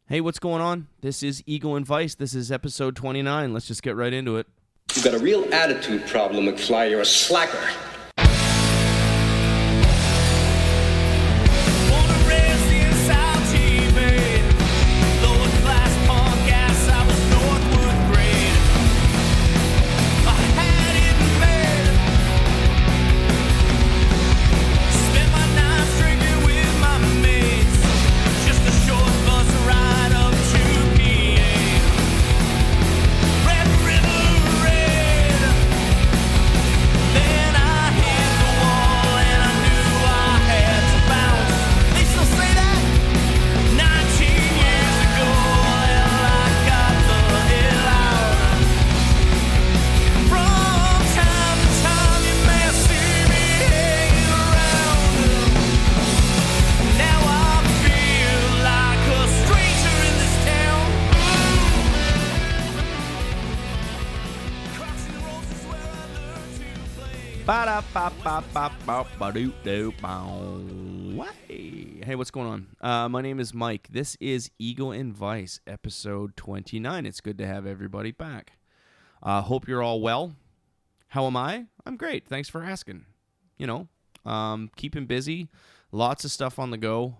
Hey, what's going on? This is Ego and Vice. This is episode 29. Let's just get right into it. You've got a real attitude problem, McFly. You're a slacker. Hey, what's going on? My name is Mike. This is Ego and Vice, episode 29. It's good to have everybody back. Hope you're all well. How am I? I'm great. Thanks for asking. Keeping busy. Lots of stuff on the go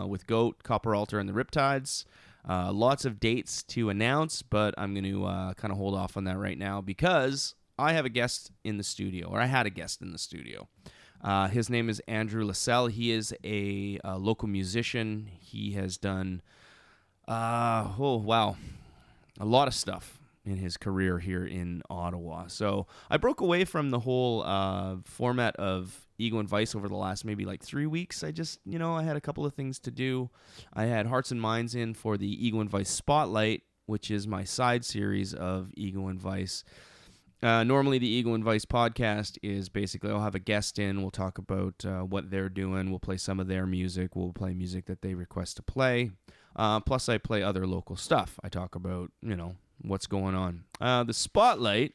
with Goat, Copper Altar, and the Riptides. Lots of dates to announce, but I'm going to kind of hold off on that right now because I have a guest in the studio, or I had a guest in the studio. His name is Andrew Lacelle. He is a local musician. He has done, a lot of stuff in his career here in Ottawa. So I broke away from the whole format of Ego and Vice over the last maybe like 3 weeks. I just, I had a couple of things to do. I had Hearts and Minds in for the Ego and Vice Spotlight, which is my side series of Ego and Vice. Normally, the Ego and Vice podcast is basically I'll have a guest in. We'll talk about what they're doing. We'll play some of their music. We'll play music that they request to play. Plus, I play other local stuff. I talk about, what's going on. The Spotlight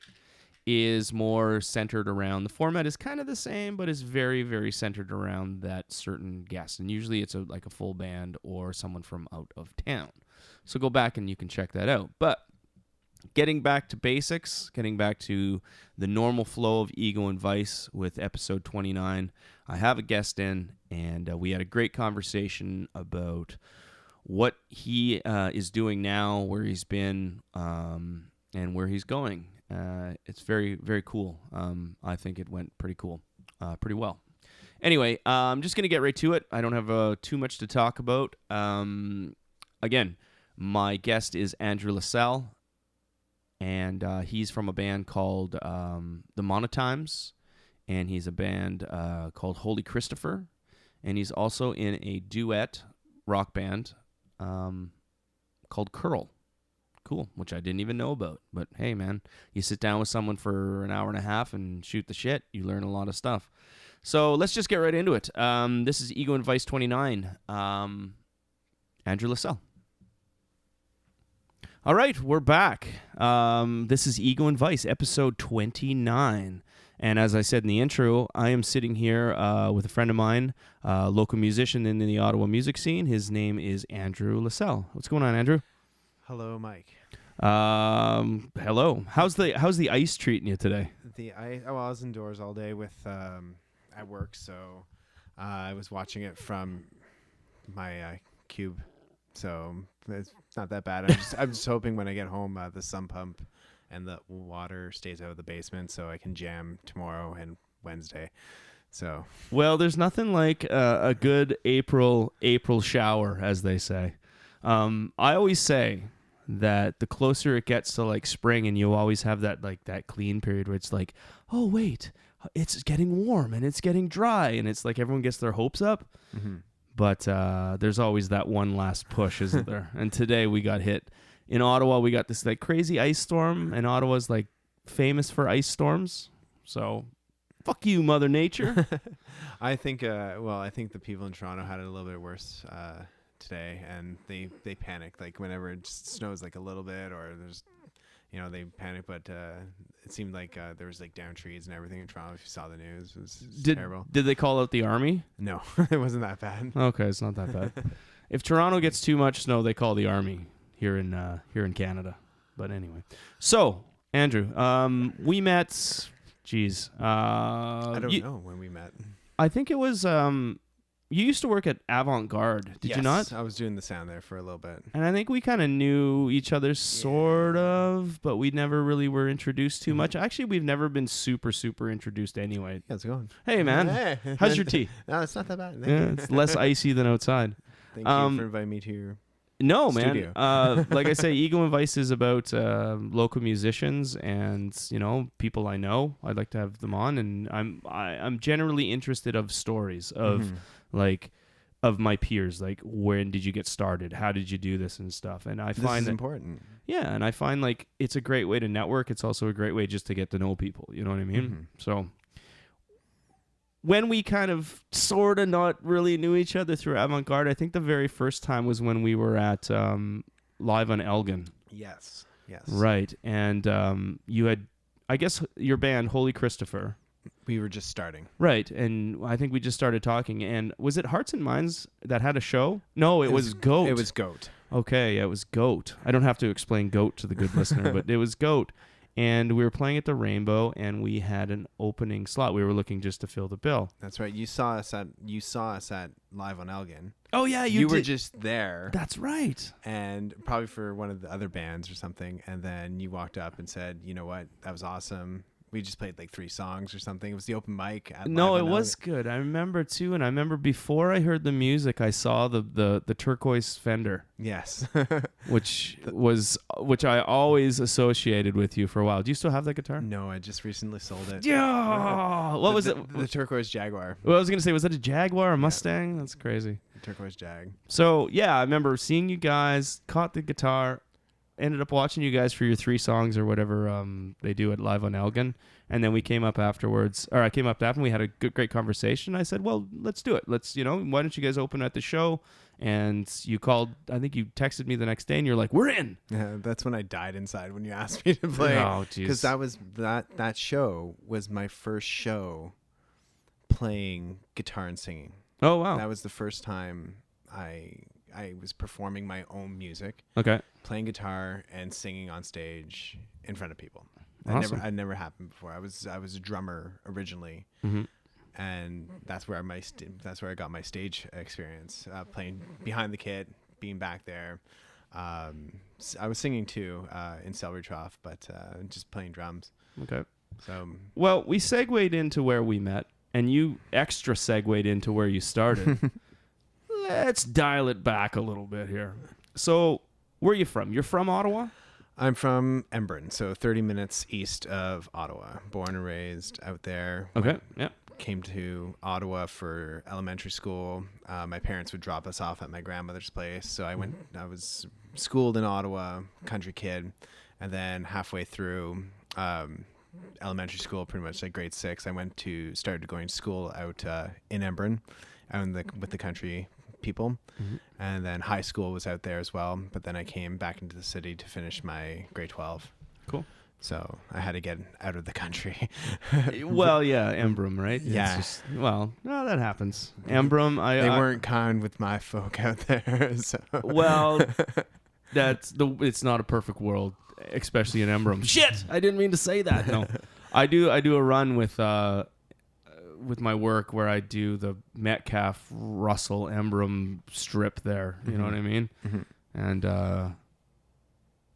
is more centered around, the format is kind of the same, but is very, very centered around that certain guest. And usually it's like a full band or someone from out of town. So go back and you can check that out. But getting back to basics, getting back to the normal flow of Ego and Vice with episode 29, I have a guest in, and we had a great conversation about what he is doing now, where he's been, and where he's going. It's very, very cool. I think it went pretty pretty well. Anyway, I'm just going to get right to it. I don't have too much to talk about. Again, my guest is Andrew Lacelle. And he's from a band called The Monotimes, and he's a band called Holy Christopher, and he's also in a duet rock band called Curl. Cool, which I didn't even know about. But hey, man, you sit down with someone for an hour and a half and shoot the shit, you learn a lot of stuff. So let's just get right into it. This is Ego and Vice 29. Andrew Lacelle. All right, we're back. This is Ego and Vice, episode 29. And as I said in the intro, I am sitting here with a friend of mine, local musician in the Ottawa music scene. His name is Andrew Lacelle. What's going on, Andrew? Hello, Mike. Hello. How's the ice treating you today? I was indoors all day with at work, so I was watching it from my cube. So it's not that bad. I'm just hoping when I get home, the sump pump and the water stays out of the basement, so I can jam tomorrow and Wednesday. So well, there's nothing like a good April shower, as they say. I always say that the closer it gets to like spring, and you always have that clean period where it's like, oh wait, it's getting warm and it's getting dry, and it's like everyone gets their hopes up. Mm-hmm. But there's always that one last push, isn't there? And today we got hit. In Ottawa, we got this crazy ice storm, and Ottawa's famous for ice storms. So, fuck you, Mother Nature. I think the people in Toronto had it a little bit worse today, and they panicked. Whenever it just snows a little bit, or there's they panicked, but it seemed like there was down trees and everything in Toronto. If you saw the news, it was terrible. Did they call out the army? No, it wasn't that bad. Okay, it's not that bad. If Toronto gets too much snow, they call the army here in Canada. But anyway, so Andrew, we met. Geez, I don't know when we met. I think it was. You used to work at Avant Garde, did you not? I was doing the sound there for a little bit. And I think we kind of knew each other sort of, but we never really were introduced too much. Actually, we've never been super introduced anyway. How's it going? Hey, man. Hey. How's your tea? No, it's not that bad. Thank Yeah, you. it's less icy than outside. Thank you for inviting me to your No, man. studio. Like I say, Ego and Vice is about local musicians and people I know. I'd like to have them on, and I'm generally interested of stories of like of my peers. Like, when did you get started? How did you do this and stuff? And I find this is that important. yeah, and I find like it's a great way to network. It's also a great way just to get to know people. You know what I mean? Mm-hmm. So when we kind of sort of not really knew each other through Avant Garde, I think the very first time was when we were at Live on Elgin. Yes. Right. And you had, I guess, your band, Holy Christopher. We were just starting. Right. And I think we just started talking. And was it Hearts and Minds that had a show? No, it was Goat. It was Goat. Okay, it was Goat. I don't have to explain Goat to the good listener, but it was Goat. And we were playing at the Rainbow, and we had an opening slot. We were looking just to fill the bill. That's right. You saw us at Live on Elgin. Oh yeah, You were did. just there. That's right. And probably for one of the other bands or something, and then you walked up and said, "You know what? That was awesome. We just played like 3 songs or something." It was the open mic. No, it was good. I remember too, and I remember before I heard the music, I saw the turquoise Fender. Yes. which I always associated with you for a while. Do you still have that guitar? No, I just recently sold it. Yeah. What was it? The turquoise Jaguar. Well, I was gonna say, was that a Jaguar or a Mustang? That's crazy. Turquoise Jag. So yeah, I remember seeing you guys, caught the guitar, ended up watching you guys for your 3 songs or whatever they do at Live on Elgin, and then we came up afterwards, or I came up after, and we had a great conversation. I said, well, let's do it. Let's, why don't you guys open at the show? And you called, I think you texted me the next day, and you're like, we're in. Yeah, that's when I died inside when you asked me to play. Oh, jeez. Because that show was my first show playing guitar and singing. Oh, wow. That was the first time I was performing my own music. Okay. Playing guitar and singing on stage in front of people. Awesome. That never happened before. I was a drummer originally, and that's where I got my stage experience, playing behind the kit, being back there. I was singing too in Celery Trough, but just playing drums. Okay. So well, we segued into where we met, and you extra segued into where you started. Let's dial it back a little bit here. So, where are you from? You're from Ottawa? I'm from Embrun, so 30 minutes east of Ottawa. Born and raised out there. Okay. Yeah. Came to Ottawa for elementary school. My parents would drop us off at my grandmother's place, so I was schooled in Ottawa, country kid, and then halfway through elementary school, pretty much like grade 6, I started going to school out in Embrun, with the country people, and then high school was out there as well. But then I came back into the city to finish my grade 12. Cool. So I had to get out of the country. Well, yeah, Embrun, right? Yeah. No, that happens. Embrun, They weren't kind with my folk out there. So. Well, it's not a perfect world, especially in Embrun. Shit, I didn't mean to say that. No, I do a run with my work where I do the Metcalf Russell Embrun strip there. You know what I mean? And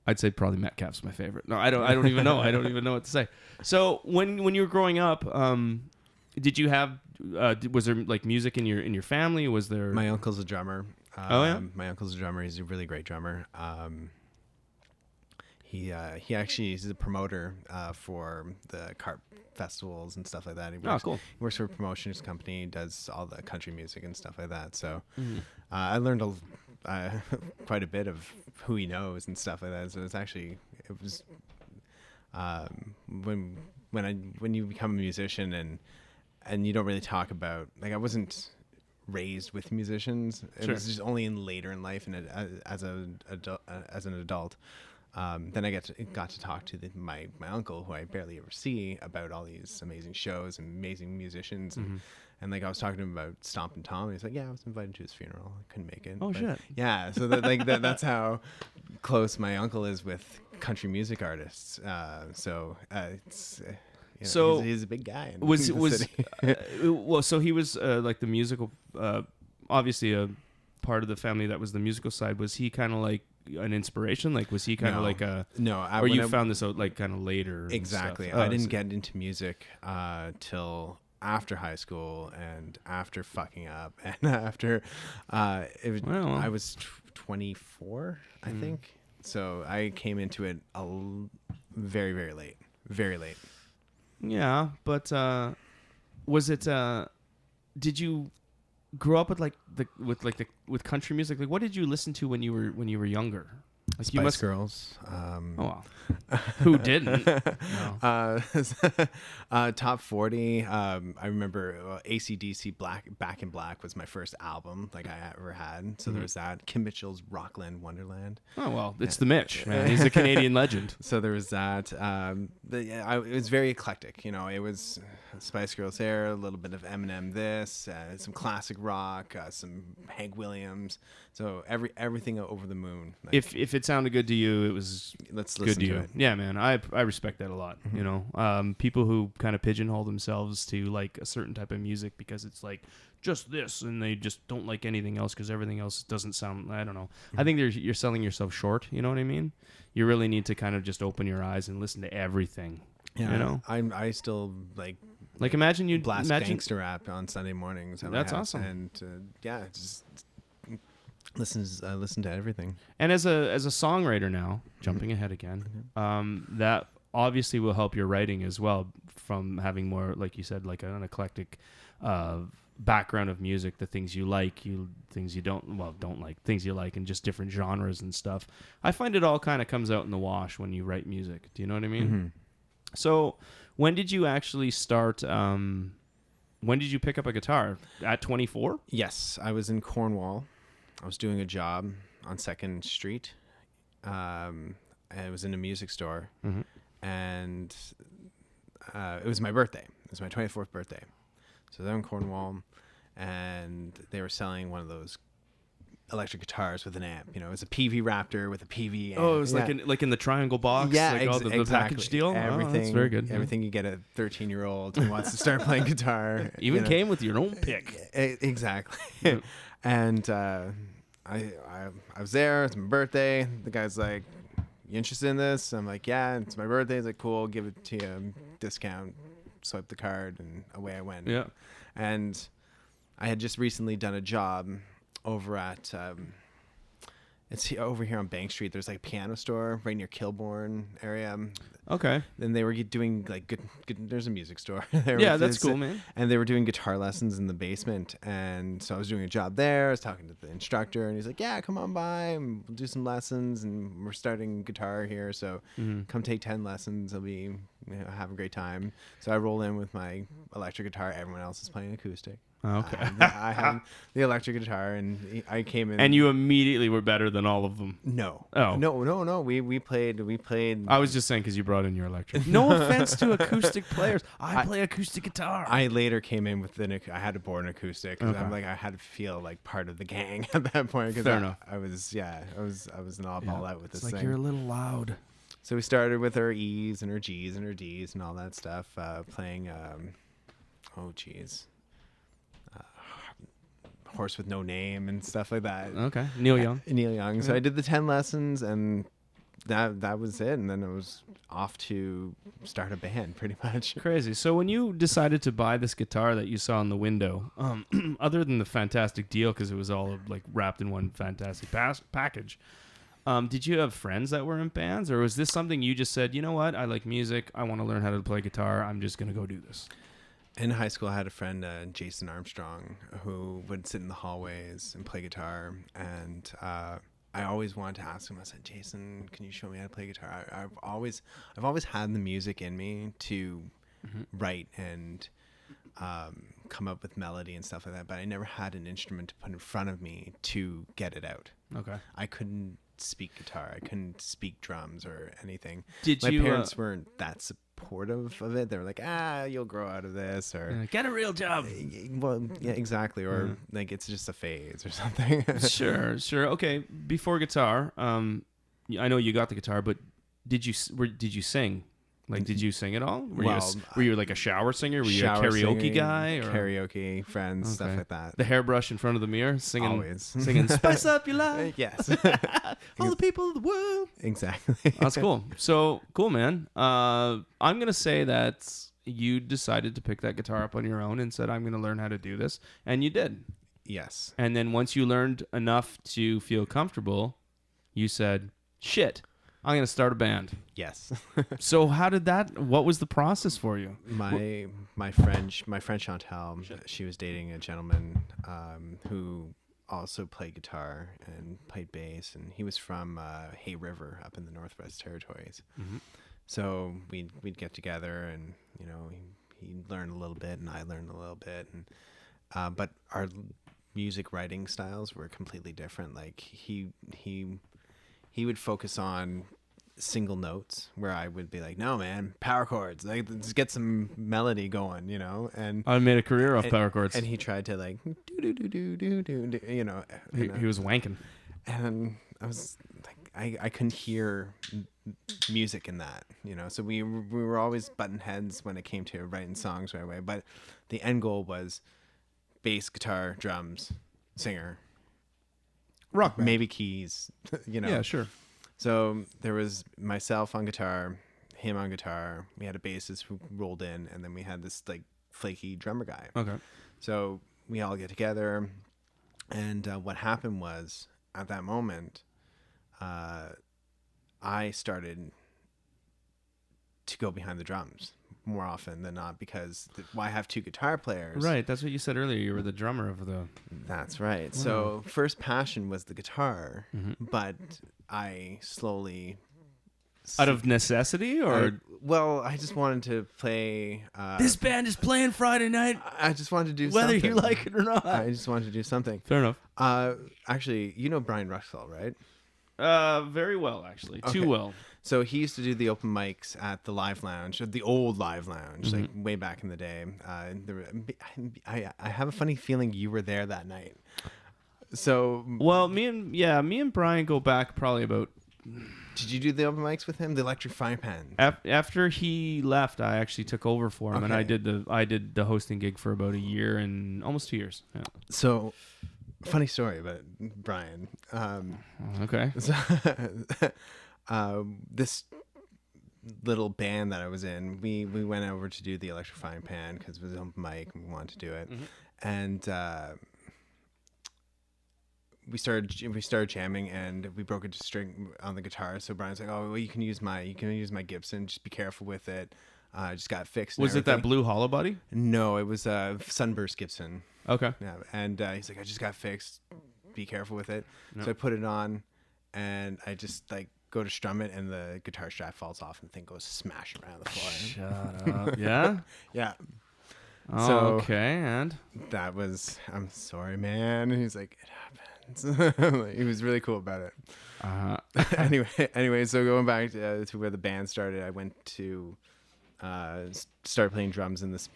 I'd say probably Metcalf's my favorite. No, I don't even know. I don't even know what to say. So when you were growing up, did you have was there like music in your family? Was there? My uncle's a drummer. Oh yeah. My uncle's a drummer. He's a really great drummer. He actually is a promoter for the carp festivals and stuff like that. He works, cool. He works for a promotions company, does all the country music and stuff like that. So I learned quite a bit of who he knows and stuff like that. So it was when you become a musician and you don't really talk about, like, I wasn't raised with musicians. It was just only later in life and as an adult. Then I got to talk to my uncle, who I barely ever see, about all these amazing shows and amazing musicians, And like I was talking to him about Stompin' Tom, and he's like, "Yeah, I was invited to his funeral. I couldn't make it." Oh, But shit. Yeah, so that's how close my uncle is with country music artists. It's So he's a big guy. In Was the was city. well? So he was like the musical, obviously a part of the family that was the musical side. Was he kind of like an inspiration? Like, was he kind of No. like a No, or you found this out like kind of later? and Exactly. stuff? I Oh, didn't see. get into music till after high school and after fucking up and after Well. I was 24, I think. So I came into it very, very late. Very late. Yeah, but was it? Did you grow up with with country music? Like, what did you listen to when you were younger? Like, you Spice must. Girls. Oh, wow. Who didn't? No. Top 40. I remember AC/DC Back in Black was my first album like I ever had. So there was that. Kim Mitchell's Rockland Wonderland. Oh, well, it's the Mitch, man. He's a Canadian legend. So there was that. It was very eclectic. It was Spice Girls there, a little bit of Eminem this, some classic rock, some Hank Williams. So everything over the moon. Like, If it sounded good to you, it was let's good listen to to you. it. Yeah, man. I respect that a lot. You know, people who kind of pigeonhole themselves to like a certain type of music because it's like just this, and they just don't like anything else because everything else doesn't sound. I don't know. I think you're selling yourself short. You know what I mean? You really need to kind of just open your eyes and listen to everything. Yeah, You know, I still like imagine you blast imagine. gangster rap on Sunday mornings. At my That's house, awesome. And just listen to everything. And as a songwriter now, jumping ahead again, that obviously will help your writing as well from having more, like you said, like an eclectic background of music, the things you like, things you don't like, things you like, and just different genres and stuff. I find it all kind of comes out in the wash when you write music. Do you know what I mean? So when did you actually start? When did you pick up a guitar? At 24? Yes, I was in Cornwall. I was doing a job on 2nd Street. I was in a music store, and it was my birthday. It was my 24th birthday. So they're in Cornwall, and they were selling one of those electric guitars with an amp. It was a PV Raptor with a PV amp. Oh, it was like in the triangle box. Yeah, like the exactly. package deal. Everything, that's very good. Everything you get a 13-year-old who wants to start playing guitar. Even came with your own pick. Exactly. Yeah. And I was there. It's my birthday. The guy's like, "You interested in this?" I'm like, "Yeah, it's my birthday." He's like, "Cool, give it to you, discount." Swipe the card, and away I went. Yeah. And I had just recently done a job over at it's over here on Bank Street. There's like a piano store right near Kilbourne area. Okay. And they were doing like good. There's a music store. Yeah, that's cool, man. And they were doing guitar lessons in the basement. And so I was doing a job there. I was talking to the instructor, and he's like, "Yeah, come on by and we'll do some lessons. And we're starting guitar here, so come take 10 lessons. It'll be have a great time." So I roll in with my electric guitar. Everyone else is playing acoustic. Okay. I had the electric guitar, and I came in. And you immediately were better than all of them. No. Oh. No. We played. I was just saying because you brought in your electric. No offense to acoustic players. I play acoustic guitar. I later came in with I had to board an acoustic because Okay. I had to feel like part of the gang at that point. Cause Fair enough. I was an oddball out with It's this like thing. you're a little loud. So we started with our E's and our G's and our D's and all that stuff, playing. Horse with No Name and stuff like that. Okay. Neil Young. Neil Young. So I did the 10 lessons, and that was it. And then I was off to start a band, pretty much. Crazy. So when you decided to buy this guitar that you saw in the window, other than the fantastic deal because it was all like wrapped in one fantastic package, did you have friends that were in bands, or was this something you just said, you know what, I like music, I want to learn how to play guitar, I'm just gonna go do this? In high school, I had a friend, Jason Armstrong, who would sit in the hallways and play guitar. And I always wanted to ask him. I said, "Jason, can you show me how to play guitar?" I've always had the music in me to write and come up with melody and stuff like that. But I never had an instrument to put in front of me to get it out. Okay. I couldn't speak guitar. I couldn't speak drums or anything. Did My you, parents weren't that supportive of it. They were like, you'll grow out of this, or Get a real job. well, yeah, exactly, or like it's just a phase or something. Sure. Okay, before guitar, I know you got the guitar, but did you sing? Like, did you sing at all? Were you like a shower singer? Were you a karaoke singing, guy? Or? Karaoke, friends, stuff Okay. like that. The hairbrush in front of the mirror, singing, Always. singing, "Spice up your life." Yes. All the people of the world. Exactly. That's cool. So cool, man. I'm gonna say that you decided to pick that guitar up on your own and said, "I'm gonna learn how to do this," and you did. Yes. And then once you learned enough to feel comfortable, you said, "Shit, I'm gonna start a band." Yes. So how did that? What was the process for you? My friend Chantal, she was dating a gentleman who also played guitar and played bass, and he was from Hay River up in the Northwest Territories. Mm-hmm. So we'd get together, and he learned a little bit, and I learned a little bit, and but our music writing styles were completely different. Like he would focus on single notes, where I would be like, no man, power chords, like let's get some melody going, and I made a career off power chords. and he tried to like do, He was wanking. and I was like, I couldn't hear music in that, so we were always button heads when it came to writing songs right away, but the end goal was bass, guitar, drums, singer, Rock band. maybe keys, Yeah, sure. So there was myself on guitar, him on guitar. We had a bassist who rolled in, and then we had this like flaky drummer guy. Okay. So we all get together, and what happened was at that moment, I started to go behind the drums more often than not, because why have two guitar players? Right. That's what you said earlier. You were the drummer of the. That's right. Wow. So first passion was the guitar, Mm-hmm. but I slowly. Out of necessity, or Well, I just wanted to play. this band is playing Friday night, I just wanted to do whether something. you like it or not. I just wanted to do something. Fair enough. Actually, Brian Russell, right? Very well, actually. Okay. Too well. So he used to do the open mics at the Live Lounge, the old Live Lounge, like way back in the day. I have a funny feeling you were there that night. So, Well, me and Brian go back probably about. did you do the open mics with him? The electric frying pan. After he left, I actually took over for him, and I Okay. did the hosting gig for about a year and almost 2 years. Yeah. So, funny story about Brian. Okay. So, this little band that I was in, we went over to do the electrifying pan because it was open mic and we wanted to do it, and we started jamming, and we broke a string on the guitar. So Brian's like, "Oh, well, you can use my Gibson. Just be careful with it. Just got fixed." Was it that blue hollow body? No, it was a Sunburst Gibson. Okay. Yeah, and he's like, "I just got fixed. Be careful with it." Yep. So I put it on, and I just like go to strum it, and the guitar strap falls off, and the thing goes smashing around the floor. Shut up. Yeah. Yeah, Oh, So- okay. And that was. I'm sorry, man. And he's like, "It happens." He was really cool about it. Anyway, so going back to where the band started, I went to start playing drums in this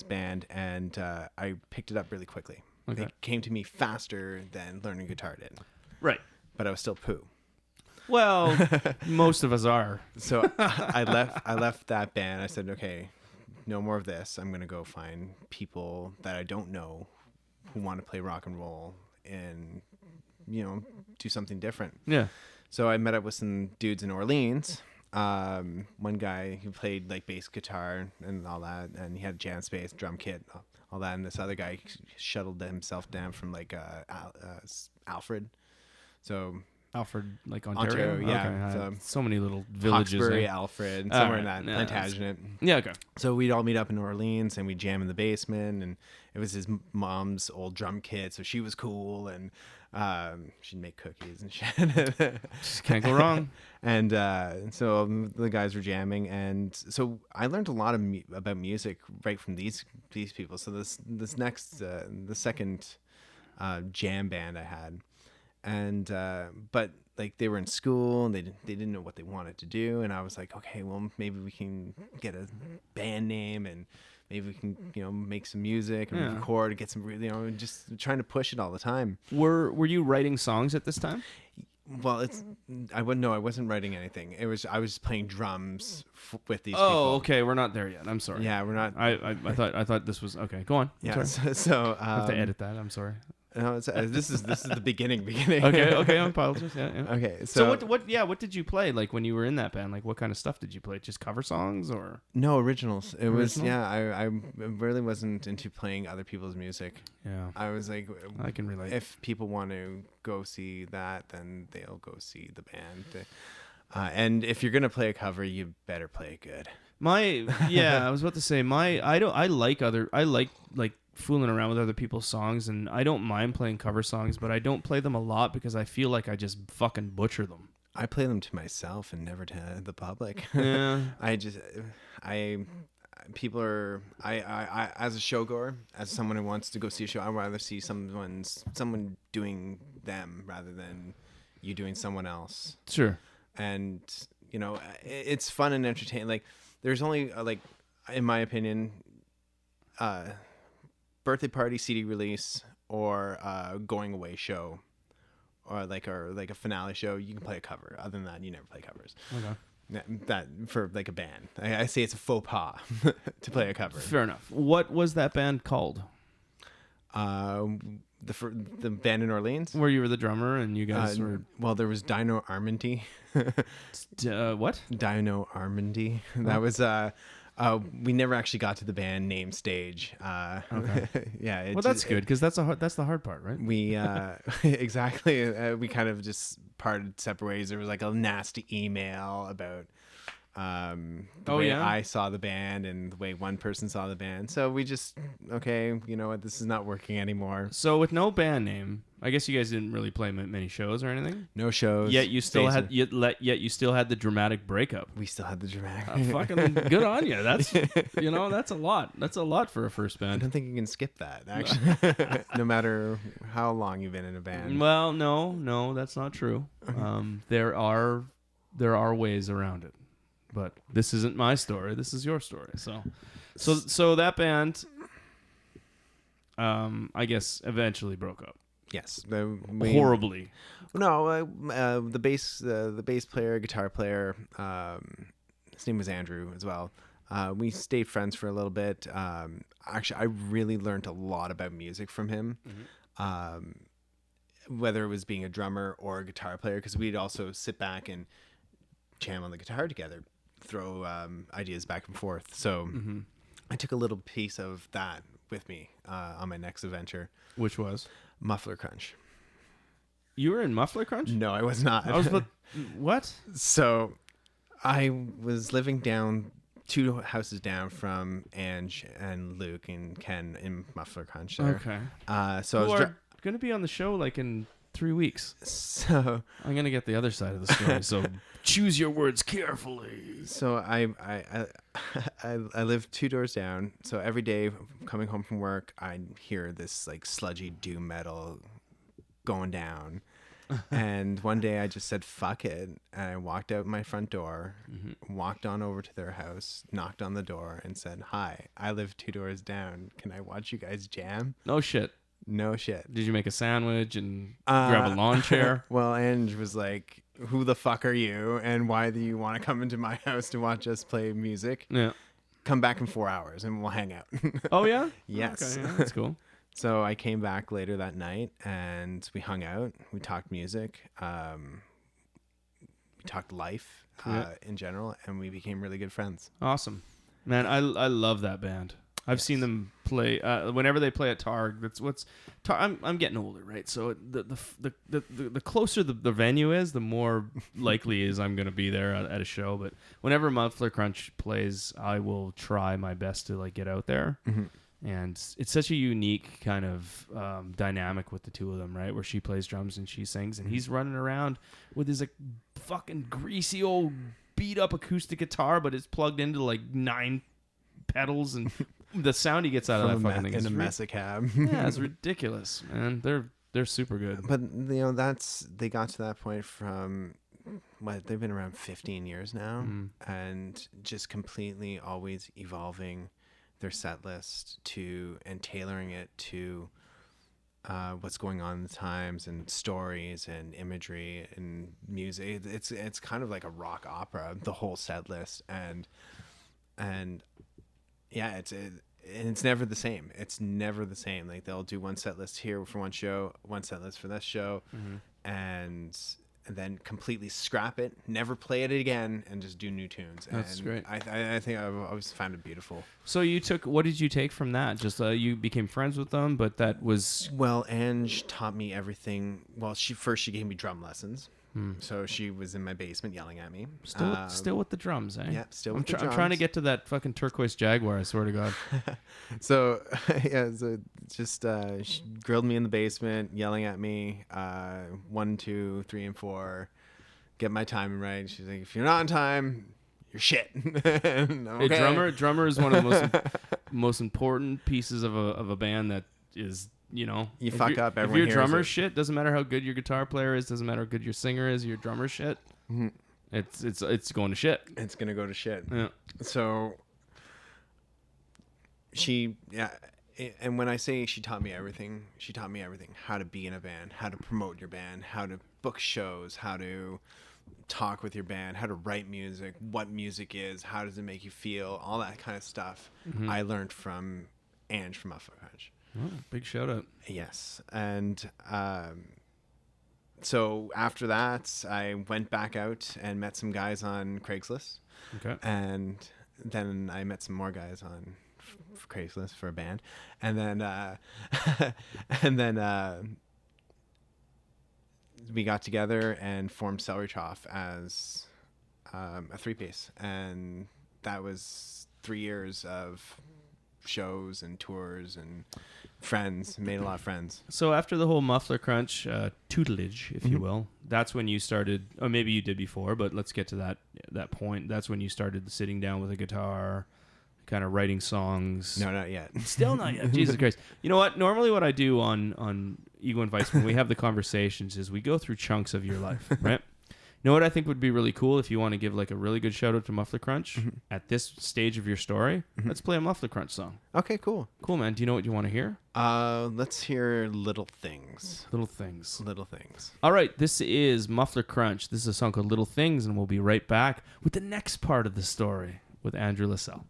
band, and I picked it up really quickly. Okay. It came to me faster than learning guitar did, right. but I was still poo. Well, most of us are. So I left that band. I said, okay, no more of this. I'm gonna go find people that I don't know who want to play rock and roll and do something different. Yeah. So I met up with some dudes in Orleans. One guy who played like bass guitar and all that, and he had a jam space, drum kit, all that. And this other guy shuttled himself down from like Alfred. So Alfred, like Ontario? yeah. Okay. So- So many little villages. Hawkesbury, eh? Alfred, All somewhere right. in that Yeah, that's- Plantagenet. Yeah, okay. So we'd all meet up in Orleans, and we'd jam in the basement, and it was his mom's old drum kit, so she was cool, and she'd make cookies and shit. Just can't go wrong. And so the guys were jamming, and so I learned a lot of about music right from these people. So this next the second jam band I had, and but like they were in school and they didn't know what they wanted to do, and I was like, okay, well maybe we can get a band name and maybe we can make some music and record and get some just trying to push it all the time. Were you writing songs at this time? Well, I wasn't writing anything. I was playing drums with these people. Oh, okay, we're not there yet. I'm sorry. Yeah, we're not. I thought this was okay. Go on. Yeah, so I have to edit that. I'm sorry. No, this is the beginning. Okay, I apologize. Yeah. Okay, so what did you play like when you were in that band? Like what kind of stuff did you play? Just cover songs or no originals? It was I really wasn't into playing other people's music. Yeah, I was like, I can relate. If people want to go see that, then they'll go see the band. And if you're gonna play a cover, you better play it good. I was about to say I like fooling around with other people's songs, and I don't mind playing cover songs, but I don't play them a lot because I feel like I just fucking butcher them. I play them to myself and never to the public. Yeah. People are I as a showgoer, as someone who wants to go see a show, I'd rather see someone doing them rather than you doing someone else. Sure. And it's fun and entertaining. Like there's only in my opinion, birthday party CD release or going away show or like a finale show, you can play a cover. Other than that, you never play covers. Okay. That for like a band, I say it's a faux pas to play a cover. Fair enough. What was that band called? The band in Orleans, where you were the drummer and you guys were. Well, there was Dino Armandy. What? Dino Armandy. That was we never actually got to the band name stage. Okay. Yeah. Well, that's good because that's the hard part, right? We exactly. We kind of just parted separate ways. There was like a nasty email about the way I saw the band and the way one person saw the band. So we just you know what, this is not working anymore. So with no band name, I guess you guys didn't really play many shows or anything. No shows. Yet you still had you still had the dramatic breakup. We still had the dramatic. Fucking good on you. That's that's a lot. That's a lot for a first band. I don't think you can skip that actually. No matter how long you've been in a band. Well, no, that's not true. There are ways around it. But this isn't my story. This is your story. So that band, I guess, eventually broke up. Yes, horribly. No, the bass player, guitar player, his name was Andrew as well. We stayed friends for a little bit. Actually, I really learned a lot about music from him. Mm-hmm. Whether it was being a drummer or a guitar player, because we'd also sit back and jam on the guitar together, throw ideas back and forth. So I took a little piece of that with me on my next adventure. Which was? Muffler Crunch. You were in Muffler Crunch? No, I was not. What? So I was living down 2 houses down from Ange and Luke and Ken in Muffler Crunch there. Okay. So I was going to be on the show like in 3 weeks. So I'm going to get the other side of the story. So choose your words carefully. So I live 2 doors down. So every day coming home from work, I'd hear this like sludgy doom metal going down. And one day I just said, fuck it. And I walked out my front door, walked on over to their house, knocked on the door and said, hi, I live 2 doors down. Can I watch you guys jam? No shit. No shit. Did you make a sandwich and grab a lawn chair? Well, Ange was like, who the fuck are you? And why do you want to come into my house to watch us play music? Yeah. Come back in 4 hours and we'll hang out. Oh, yeah? Yes. Okay, yeah, that's cool. So I came back later that night and we hung out. We talked music. We talked life in general, and we became really good friends. Awesome. Man, I love that band. I've seen them play whenever they play at Targ. I'm getting older, right? So the closer the venue is, the more likely is I'm going to be there at a show. But whenever Muffler Crunch plays, I will try my best to like get out there. Mm-hmm. And it's such a unique kind of dynamic with the two of them, right? Where she plays drums and she sings, and he's running around with his like fucking greasy old beat up acoustic guitar, but it's plugged into like 9 pedals, and the sound he gets out of that fucking thing in a messy cab. Yeah, it's ridiculous, man. They're super good. But they got to that point from what they've been around 15 years now, and just completely always evolving their set list and tailoring it to what's going on in the times and stories and imagery and music. It's kind of like a rock opera, the whole set list, and yeah, it's never the same. It's never the same. Like they'll do one set list here for one show, one set list for this show, and then completely scrap it, never play it again, and just do new tunes. That's great. I think I've always found it beautiful. So what did you take from that? Just you became friends with them, but that was... Well, Ange taught me everything. Well, she gave me drum lessons. So she was in my basement yelling at me. Still with the drums, eh? Yeah, still with the drums. I'm trying to get to that fucking turquoise Jaguar, I swear to God. So, yeah, she grilled me in the basement, yelling at me, 1, 2, 3, and 4, get my timing right. She's like, if you're not on time, you're shit. Okay. Drummer is one of the most important pieces of a band that is... you fuck up. If your drummer's shit, doesn't matter how good your guitar player is, doesn't matter how good your singer is, your drummer's shit. Mm-hmm. It's going to shit. It's gonna go to shit. Yeah. So and when I say she taught me everything, how to be in a band, how to promote your band, how to book shows, how to talk with your band, how to write music, what music is, how does it make you feel, all that kind of stuff. I learned from Ange from Muffler Crunch. Oh, big shout out. Yes. And so after that, I went back out and met some guys on Craigslist. Okay. And then I met some more guys on Craigslist for a band. And then we got together and formed Celery Trough as a 3-piece. And that was 3 years of shows and tours and friends. Made a lot of friends. So after the whole Muffler Crunch tutelage, if you will, that's when you started, or maybe you did before, but let's get to that point. That's when you started sitting down with a guitar, kind of writing songs. No, not yet. Still not yet. Jesus Christ. You know what? Normally what I do on Ego and Vice when we have the conversations is we go through chunks of your life, right? You know what I think would be really cool if you want to give like a really good shout out to Muffler Crunch at this stage of your story? Let's play a Muffler Crunch song. Okay, cool. Cool, man. Do you know what you want to hear? Let's hear Little Things. Little Things. Little Things. All right, this is Muffler Crunch. This is a song called Little Things, and we'll be right back with the next part of the story with Andrew Lacelle.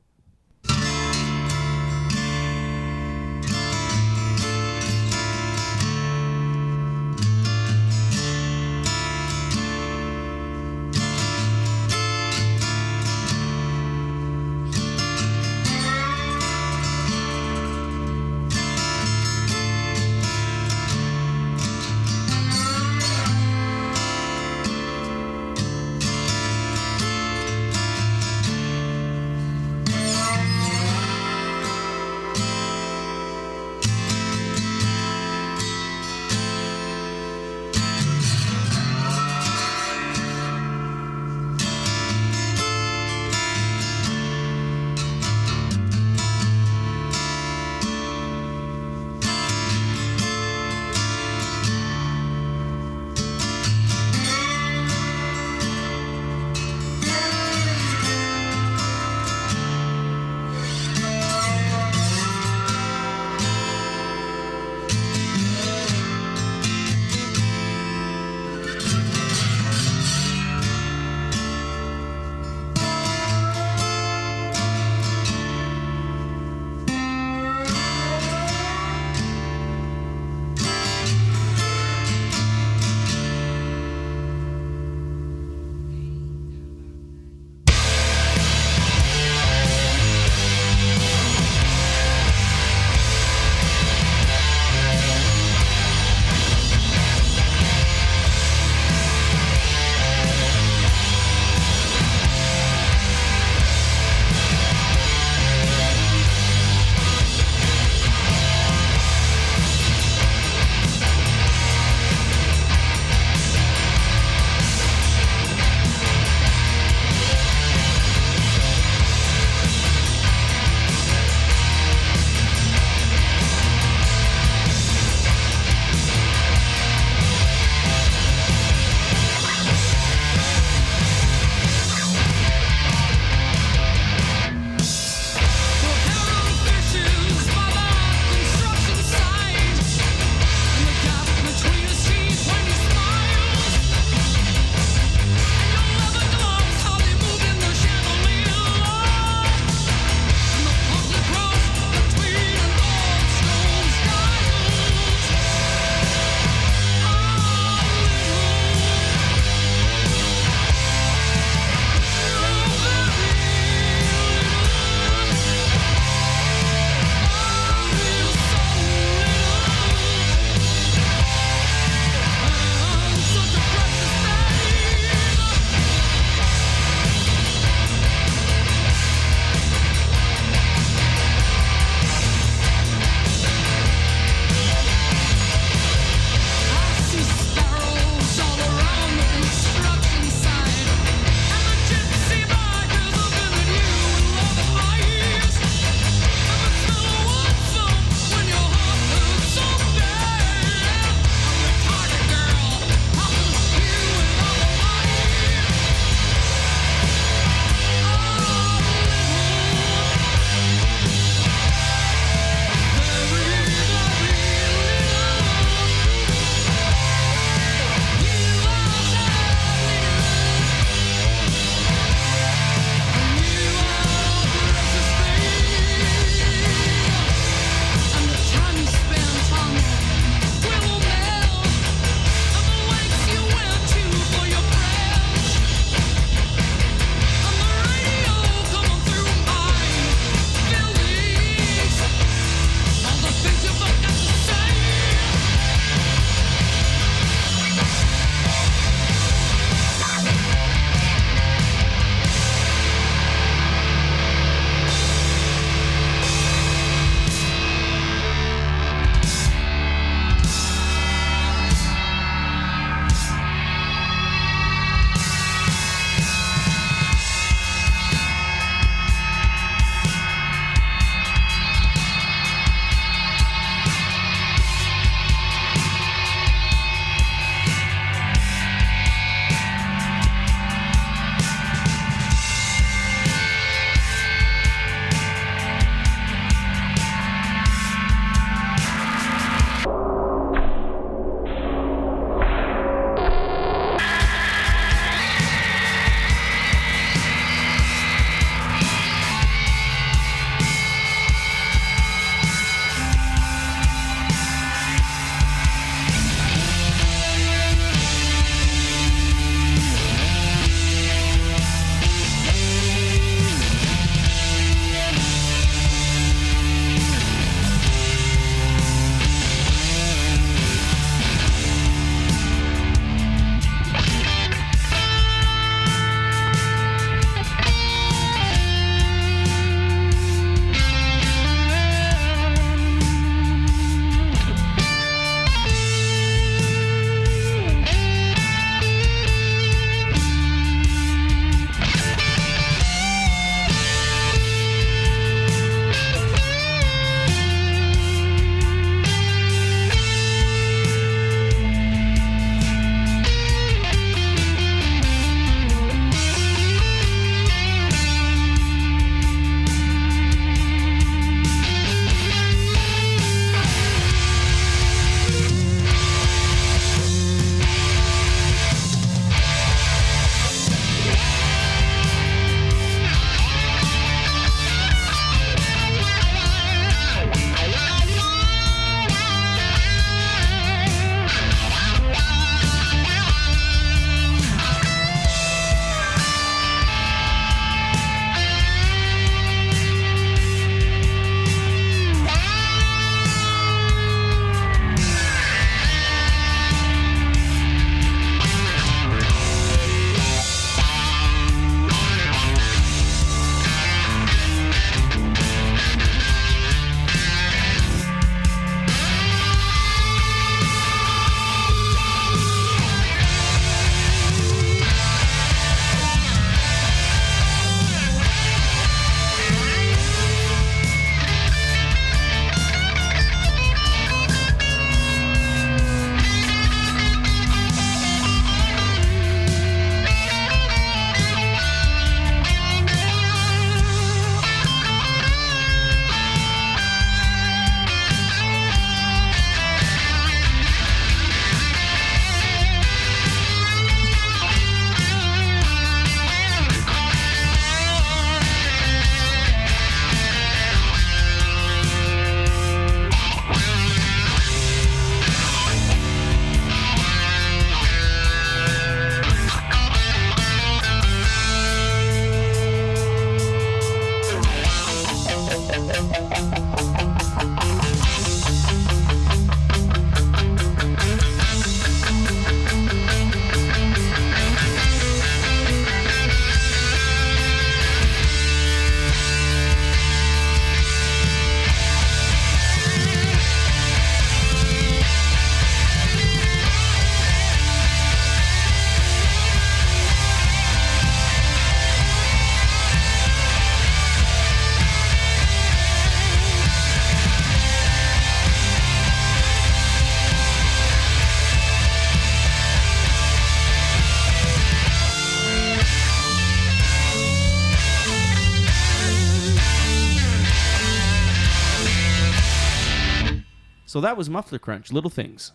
So that was Muffler Crunch, Little Things.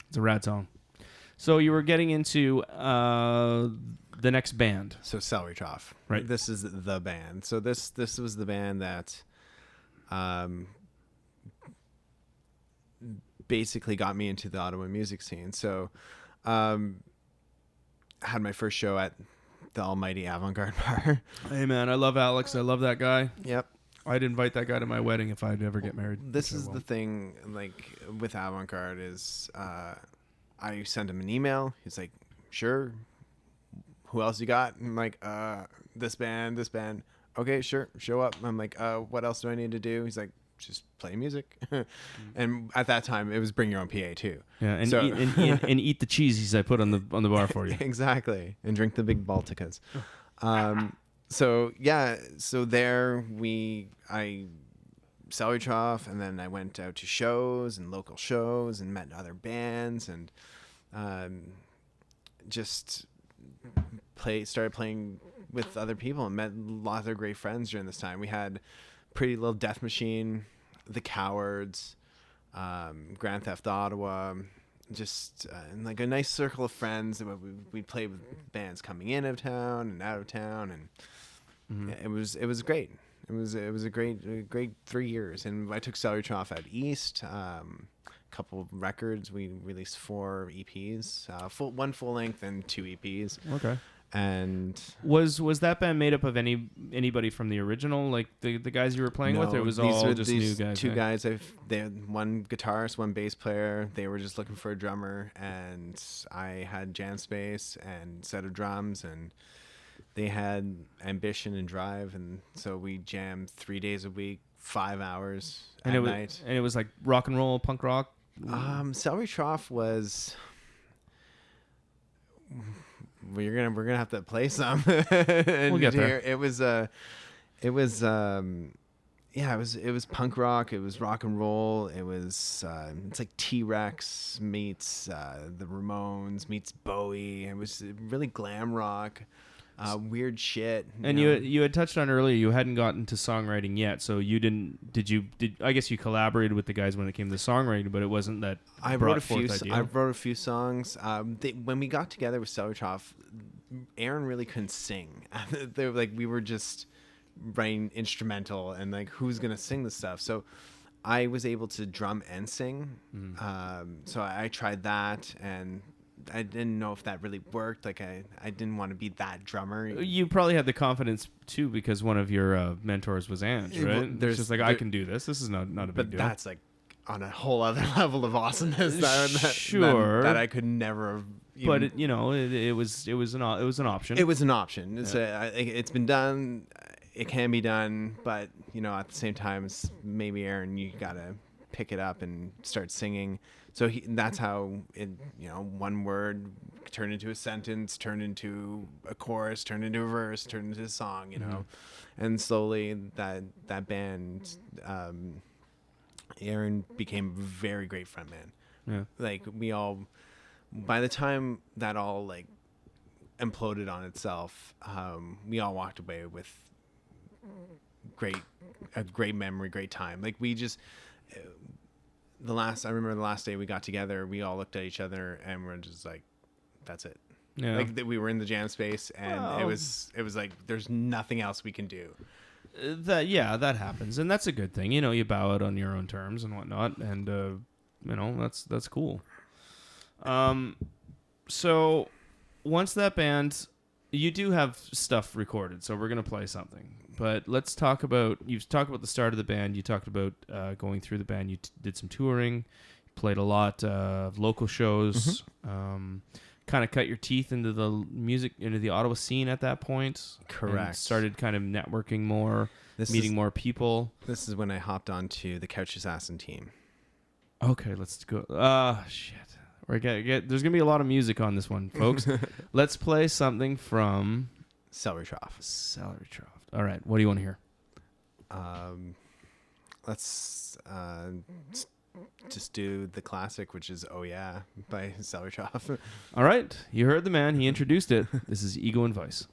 It's a rad song. So you were getting into the next band. So Celery Trough. Right. This is the band. So this was the band that basically got me into the Ottawa music scene. So I had my first show at the almighty Avant-Garde Bar. Hey, man, I love Alex. I love that guy. Yep. I'd invite that guy to my wedding if I'd ever get married. This is the thing, like, with Avant-Garde is I sent him an email. He's like, sure. Who else you got? I'm like, this band. Okay, sure. Show up. I'm like, what else do I need to do? He's like, just play music. And at that time, it was bring your own PA too. Yeah, and, so, and eat the cheesies I put on the bar for you. Exactly. And drink the big Balticas. So there I Celery Trough, and then I went out to shows and local shows and met other bands and just started playing with other people and met lots of great friends during this time. We had Pretty Little Death Machine, The Cowards, Grand Theft Ottawa, just like a nice circle of friends. We played with bands coming in of town and out of town, and it was great. It was a great 3 years, and I took Celery Trough out east. A couple of records. We released 4 EPs, one full length and 2 EPs. Okay. And was that band made up of anybody from the original, like the guys you were playing with, or it was all just new guys? Two guys. They had one guitarist, one bass player. They were just looking for a drummer, and I had jam space and set of drums, and they had ambition and drive, and so we jammed 3 days a week, 5 hours at night. And it was like rock and roll, punk rock. Celery Trough was. We're gonna have to play some. We'll get there. It was punk rock. It was rock and roll. It was it's like T-Rex meets the Ramones meets Bowie. It was really glam rock. Weird shit. And you had touched on earlier you hadn't gotten to songwriting yet, so you didn't. I guess you collaborated with the guys when it came to songwriting, but it wasn't that. I wrote a few songs. When we got together with Celery Trough, Aaron really couldn't sing. They were like, we were just writing instrumental and like, who's gonna sing this stuff? So I was able to drum and sing. So I tried that, and I didn't know if that really worked. Like I didn't want to be that drummer. You probably had the confidence too because one of your mentors was Ange, right? There's just like, I can do this. This is not a big but deal. That's like on a whole other level of awesomeness. That I could never have. But it was an option. It was an option. It's been done. It can be done, but at the same time, it's maybe Aaron, you gotta pick it up and start singing. So that's how it, one word turned into a sentence, turned into a chorus, turned into a verse, turned into a song, and slowly that band, Aaron became a very great frontman. Yeah. Like by the time that all like imploded on itself, we all walked away with a great memory, great time. Like we just. I remember the last day we got together, we all looked at each other and we're just like, that's it. Yeah. Like we were in the jam space and it was like, there's nothing else we can do. That happens. And that's a good thing. You bow out on your own terms and whatnot. And, that's cool. So once that band, you do have stuff recorded, so we're going to play something. But let's talk about, you've talked about the start of the band. You talked about going through the band. You did some touring, played a lot of local shows, kind of cut your teeth into the music, into the Ottawa scene at that point. Correct. And started kind of networking more, meeting more people. This is when I hopped onto the Couch Assassin team. Okay, let's go. Shit. There's going to be a lot of music on this one, folks. Let's play something from Celery Trough. All right, what do you want to hear? Let's just do the classic, which is "Oh Yeah" by Celery Trough. All right, you heard the man. He introduced it. This is Ego and Vice.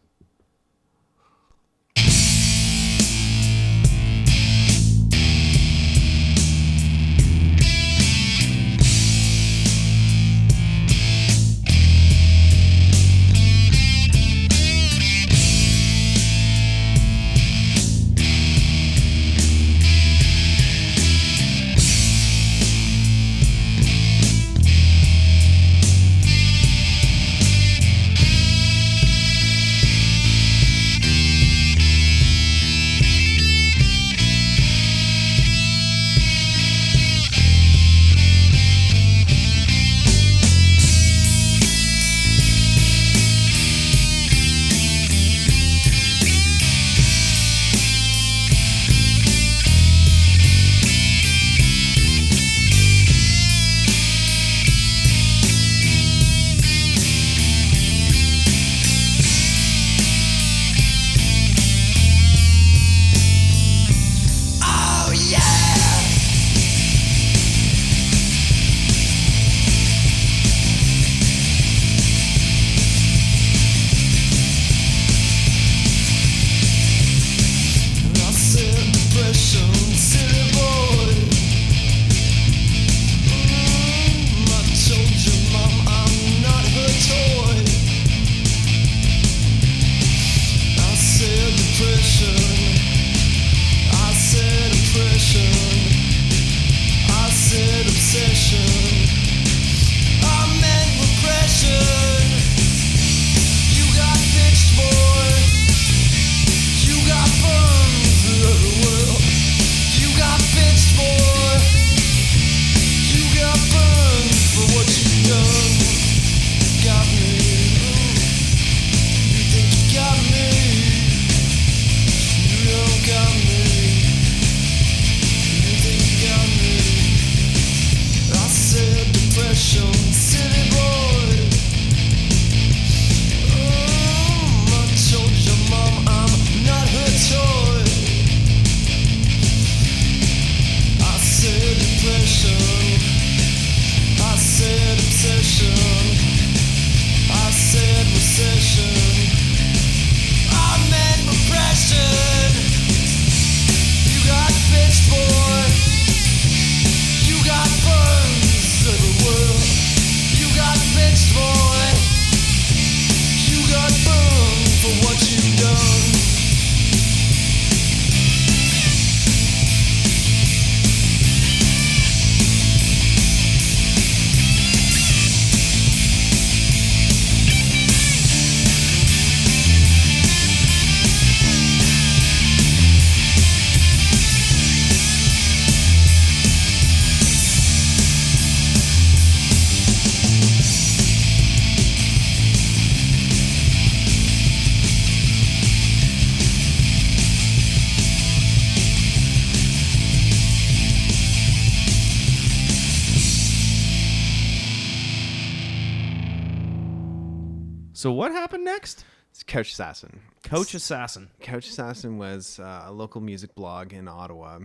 So what happened next? It's Couch Assassin. Coach Assassin. Couch Assassin was a local music blog in Ottawa.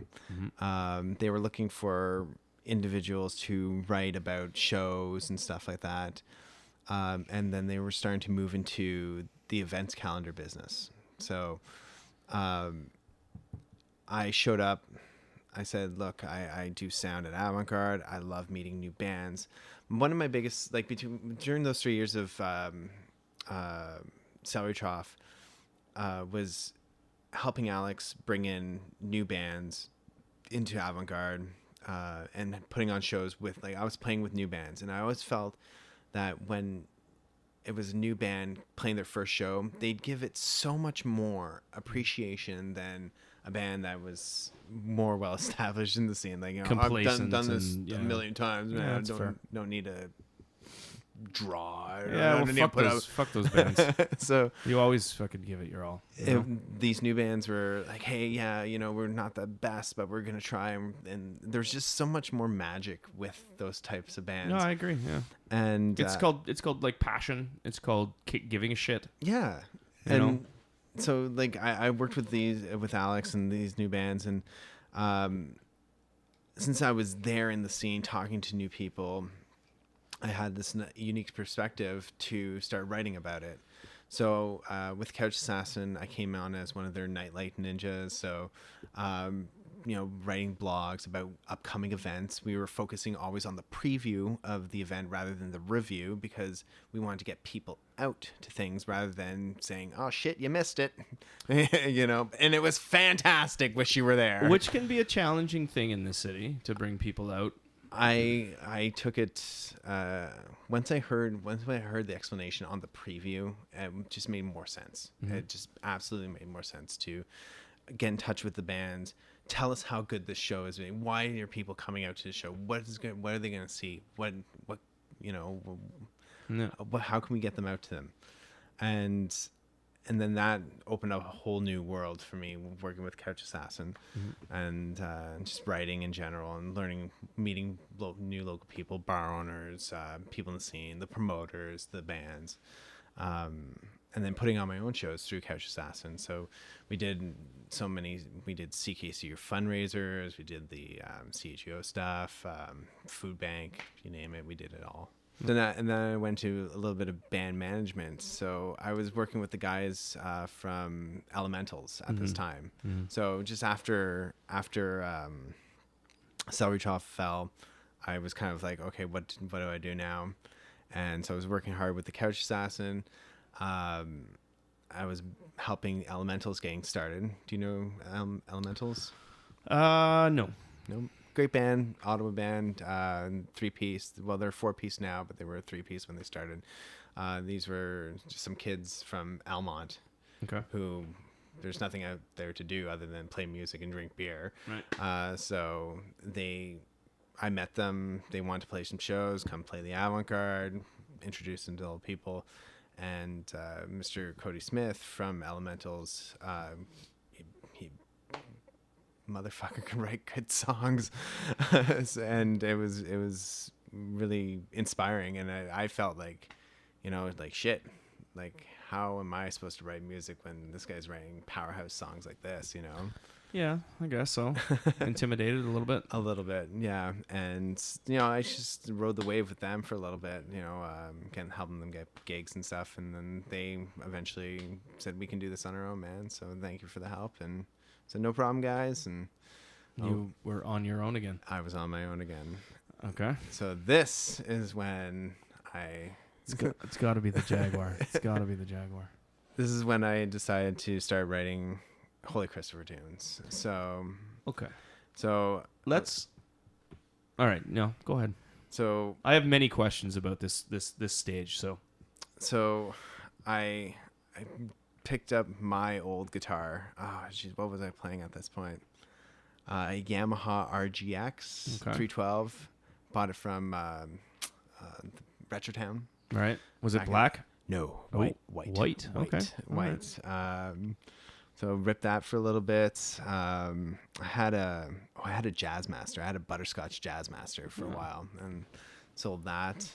They were looking for individuals to write about shows and stuff like that. And then they were starting to move into the events calendar business. So I showed up. I said, look, I do sound at Avant-Garde. I love meeting new bands. One of my biggest, during those 3 years of Salary Trough, was helping Alex bring in new bands into Avant-Garde and putting on shows with, I was playing with new bands. And I always felt that when it was a new band playing their first show, they'd give it so much more appreciation than a band that was more well established in the scene. I've done this a million times, man. I don't need to draw. Fuck those bands. So you always fucking give it your all. These new bands were like, hey, we're not the best, but we're gonna try. And there's just so much more magic with those types of bands. No, I agree. Yeah, and it's called like passion. It's called giving a shit. Yeah, and so I worked with Alex and these new bands, and since I was there in the scene talking to new people, I had this unique perspective to start writing about it. So with Couch Assassin, I came on as one of their nightlight ninjas. So, writing blogs about upcoming events. We were focusing always on the preview of the event rather than the review, because we wanted to get people out to things rather than saying, oh shit, you missed it. And it was fantastic. Wish you were there. Which can be a challenging thing in this city, to bring people out. I took it once I heard the explanation on the preview, it just made more sense. Mm-hmm. It just absolutely made more sense to get in touch with the bands, tell us how good this show is. Why are people coming out to the show? What are they going to see? How can we get them out to them? And then that opened up a whole new world for me, working with Couch Assassin, mm-hmm. and just writing in general, and meeting new local people, bar owners, people in the scene, the promoters, the bands, and then putting on my own shows through Couch Assassin. So we did CKCU fundraisers, we did the CHGO stuff, food bank, you name it, we did it all. And then I went to a little bit of band management. So I was working with the guys from Elementals at this time. Mm-hmm. So just after Salary Trough fell, I was kind of like, okay, what do I do now? And so I was working hard with the Couch Assassin. I was helping Elementals getting started. Do you know Elementals? No. No. Great band, Ottawa band, 3-piece. Well, they're 4-piece now, but they were a 3-piece when they started. These were just some kids from Almont Okay. who there's nothing out there to do other than play music and drink beer. Right. So I met them. They wanted to play some shows, come play the avant-garde, introduce them to all the people. And Mr. Cody Smith from Elementals, he motherfucker can write good songs. And it was really inspiring. And I felt like, like shit. Like, how am I supposed to write music when this guy's writing powerhouse songs like this, Yeah, I guess so. Intimidated a little bit. A little bit, yeah. And, I just rode the wave with them for a little bit, helping them get gigs and stuff. And then they eventually said, we can do this on our own, man. So thank you for the help. And said, no problem, guys. And You were on your own again. I was on my own again. Okay. So this is when It's got to be the Jaguar. It's got to be the Jaguar. This is when I decided to start writing Holy Christopher tunes. So Okay. So Let's. All right. No, go ahead. So I have many questions about this stage. So I picked up my old guitar. Oh, geez, what was I playing at this point? A Yamaha RGX 312. Bought it from Retrotown. Right. Was it Back black? No, Oh, white. Okay. White. So ripped that for a little bit. I had a Jazzmaster. I had a Butterscotch Jazzmaster for a while, and sold that.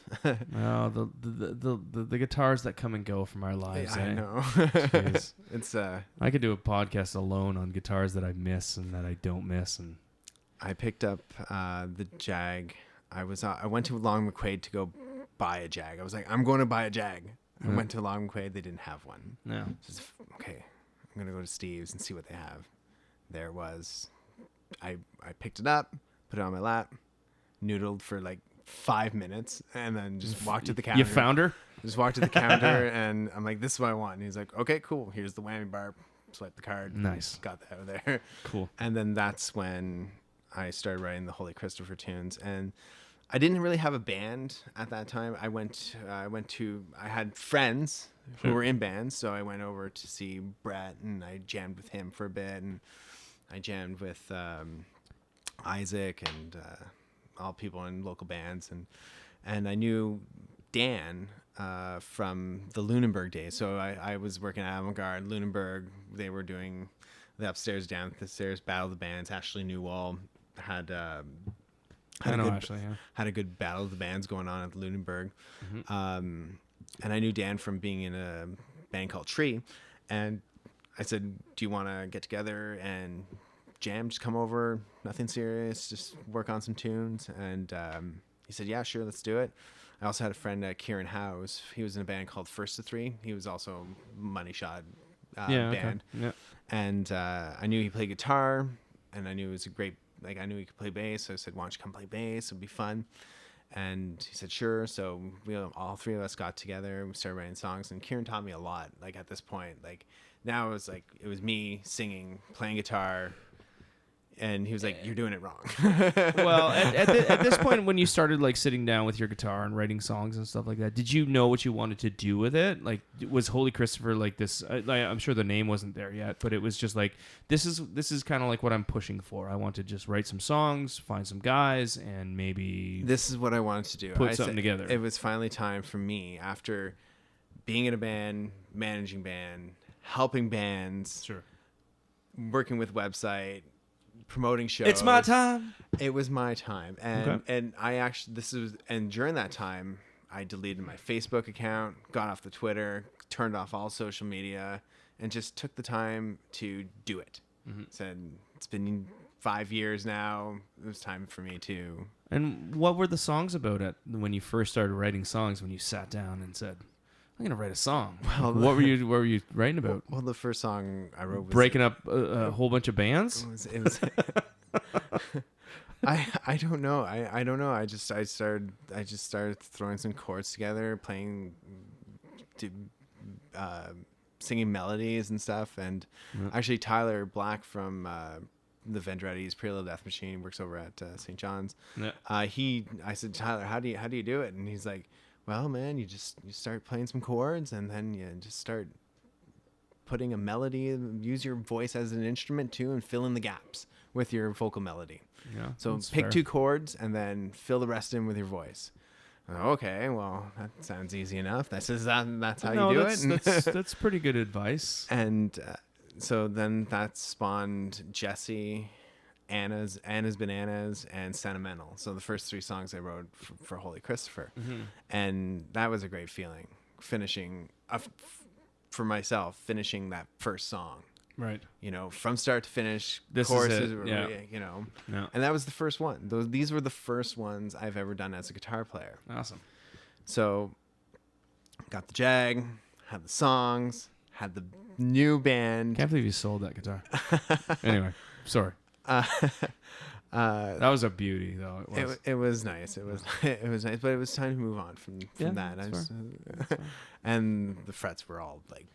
Oh, the guitars that come and go from our lives. I know. Jeez. It's I could do a podcast alone on guitars that I miss and that I don't miss. And I picked up the Jag. I went to Long McQuaid to go buy a Jag. I was like, I'm going to buy a Jag. I went to Long McQuaid. They didn't have one. no. Just, okay, I'm going to go to Steve's and see what they have. There was. I picked it up, put it on my lap, noodled for like 5 minutes, and then just walked to the counter. You found her? Just walked to the counter, and I'm like, this is what I want. And he's like, okay, cool. Here's the whammy bar. Swipe the card. Nice. Got that out of there. Cool. And then that's when I started writing the Holy Christopher tunes. And I didn't really have a band at that time. I had friends who were in bands. So I went over to see Brett, and I jammed with him for a bit. And I jammed with Isaac and all people in local bands. And I knew Dan from the Lunenburg days. So I was working at Avant-Garde, Lunenburg. They were doing the upstairs, down the stairs, Battle of the Bands. Ashley Newall had a good Battle of the Bands going on at Lunenburg. Mm-hmm. And I knew Dan from being in a band called Tree. And I said, do you want to get together and jam? Just come over. Nothing serious. Just work on some tunes. And he said, yeah, sure, let's do it. I also had a friend, Kieran Howes. He was in a band called First to Three. He was also a Money Shot band. Okay. Yeah. And I knew he played guitar, and I knew it was a great, I knew he could play bass. So I said, why don't you come play bass? It'd be fun. And he said, sure. So all three of us got together. We started writing songs, and Kieran taught me a lot. At this point, now it was me singing, playing guitar. And he was like, you're doing it wrong. Well, at this point, when you started sitting down with your guitar and writing songs and stuff like that, did you know what you wanted to do with it? Was Holy Christopher this? I'm sure the name wasn't there yet, but it was just this is kind of what I'm pushing for. I want to just write some songs, find some guys, and maybe this is what I wanted to do. Put something together. It was finally time for me, after being in a band, managing band, helping bands, sure, working with website, promoting shows. It's my time. It was my time. And I actually, during that time, I deleted my Facebook account, got off the Twitter, turned off all social media, and just took the time to do it. Mm-hmm. Said, it's been 5 years now. It was time for me to. And what were the songs about when you first started writing songs, when you sat down and said, I'm gonna write a song? Well, what were you writing about? Well, the first song I wrote was breaking up a whole bunch of bands. It was I don't know. I don't know. I just started throwing some chords together, playing, singing melodies and stuff. And actually, Tyler Black from the Vendretti's Pretty Little Death Machine. Works over at St. John's. Yeah. I said, Tyler, how do you do it? And he's like, well, man, you start playing some chords, and then you just start putting a melody. Use your voice as an instrument too, and fill in the gaps with your vocal melody. Yeah. So that's pick fair. 2 chords and then fill the rest in with your voice. Okay, well, that sounds easy enough. That's how you do it. That's pretty good advice. And so then that spawned Jesse, Anna's Bananas, and Sentimental. So the first 3 songs I wrote for Holy Christopher. And that was a great feeling, finishing for myself, finishing that first song. Right. You know, from start to finish, This choruses, is it. Yeah. you know. Yeah. And that was the first one. These were the first ones I've ever done as a guitar player. Awesome. So, got the Jag, had the songs, had the new band. Can't believe you sold that guitar. Anyway, sorry. That was a beauty, though. It was nice. It was nice, but it was time to move on from that. that's And the frets were all like.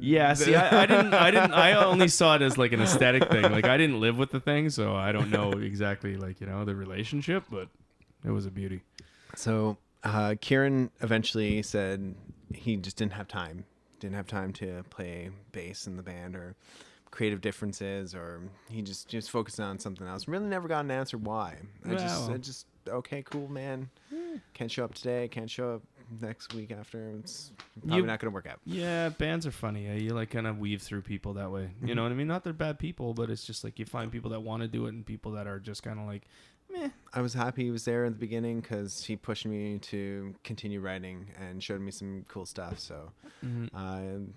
Yeah, see, I didn't. I only saw it as like an aesthetic thing. Like I didn't live with the thing, so I don't know exactly like the relationship, but it was a beauty. So Kieran eventually said he just didn't have time to play bass in the band, or creative differences, or he just focused on something else. Really never got an answer why. I just okay, cool, man. Can't show up today. Can't show up next week after. It's probably not going to work out. Yeah, bands are funny. Yeah, you like kind of weave through people that way. You know what I mean? Not they're bad people, but it's just like you find people that want to do it and people that are just kind of like, meh. I was happy he was there in the beginning because he pushed me to continue writing and showed me some cool stuff. So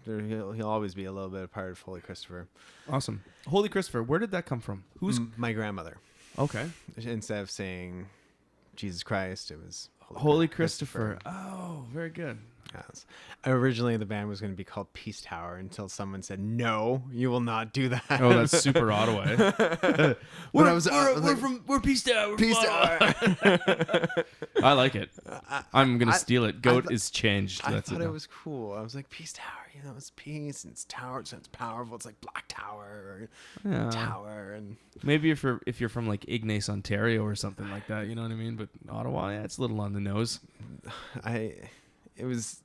he'll always be a little bit a part of Holy Christopher. Awesome. Holy Christopher, where did that come from? Who's my grandmother? Okay. Instead of saying Jesus Christ, it was Holy Christopher. Oh, very good. Yes. Originally, the band was going to be called Peace Tower until someone said, "No, you will not do that." Oh, that's super Ottawa. We're Peace Tower. Peace Tower. I like it. I'm gonna steal it. Goat is changed. I That's thought it. it was cool. I was like, Peace Tower. It's peace and it's tower, so it's powerful. It's like Black Tower or Tower, and maybe if you're from like Ignace, Ontario, or something like that, you know what I mean. But Ottawa, yeah, it's a little on the nose. It was.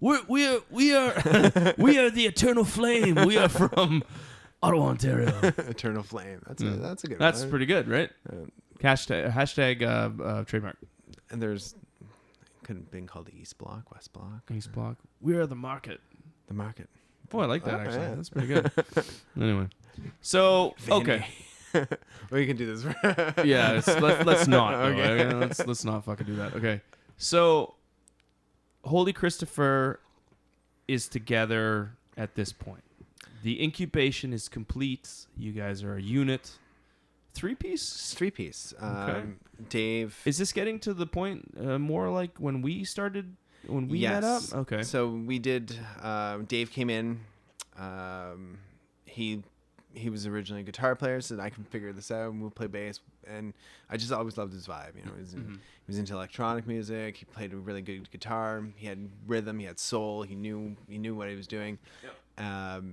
We are we are the Eternal Flame. We are from Ottawa, Ontario. Eternal Flame. That's a good. That's one. pretty good, right? Hashtag trademark. And could have been called the East Block, West Block, East Block. We are the market. The market. Oh, I like that actually. Yeah. That's pretty good. Anyway, so okay. We can do this. Yeah, let's not. Okay. Okay, let's not fucking do that. Okay, so Holy Christopher is together at this point. The incubation is complete. You guys are a unit. 3-piece? 3-piece. Okay. Dave. Is this getting to the point more like when we started, when we met up? Okay. So we did. Dave came in. He was originally a guitar player, so I can figure this out, and we'll play bass. And I just always loved his vibe. He was into electronic music. He played a really good guitar. He had rhythm. He had soul. He knew what he was doing. Yep.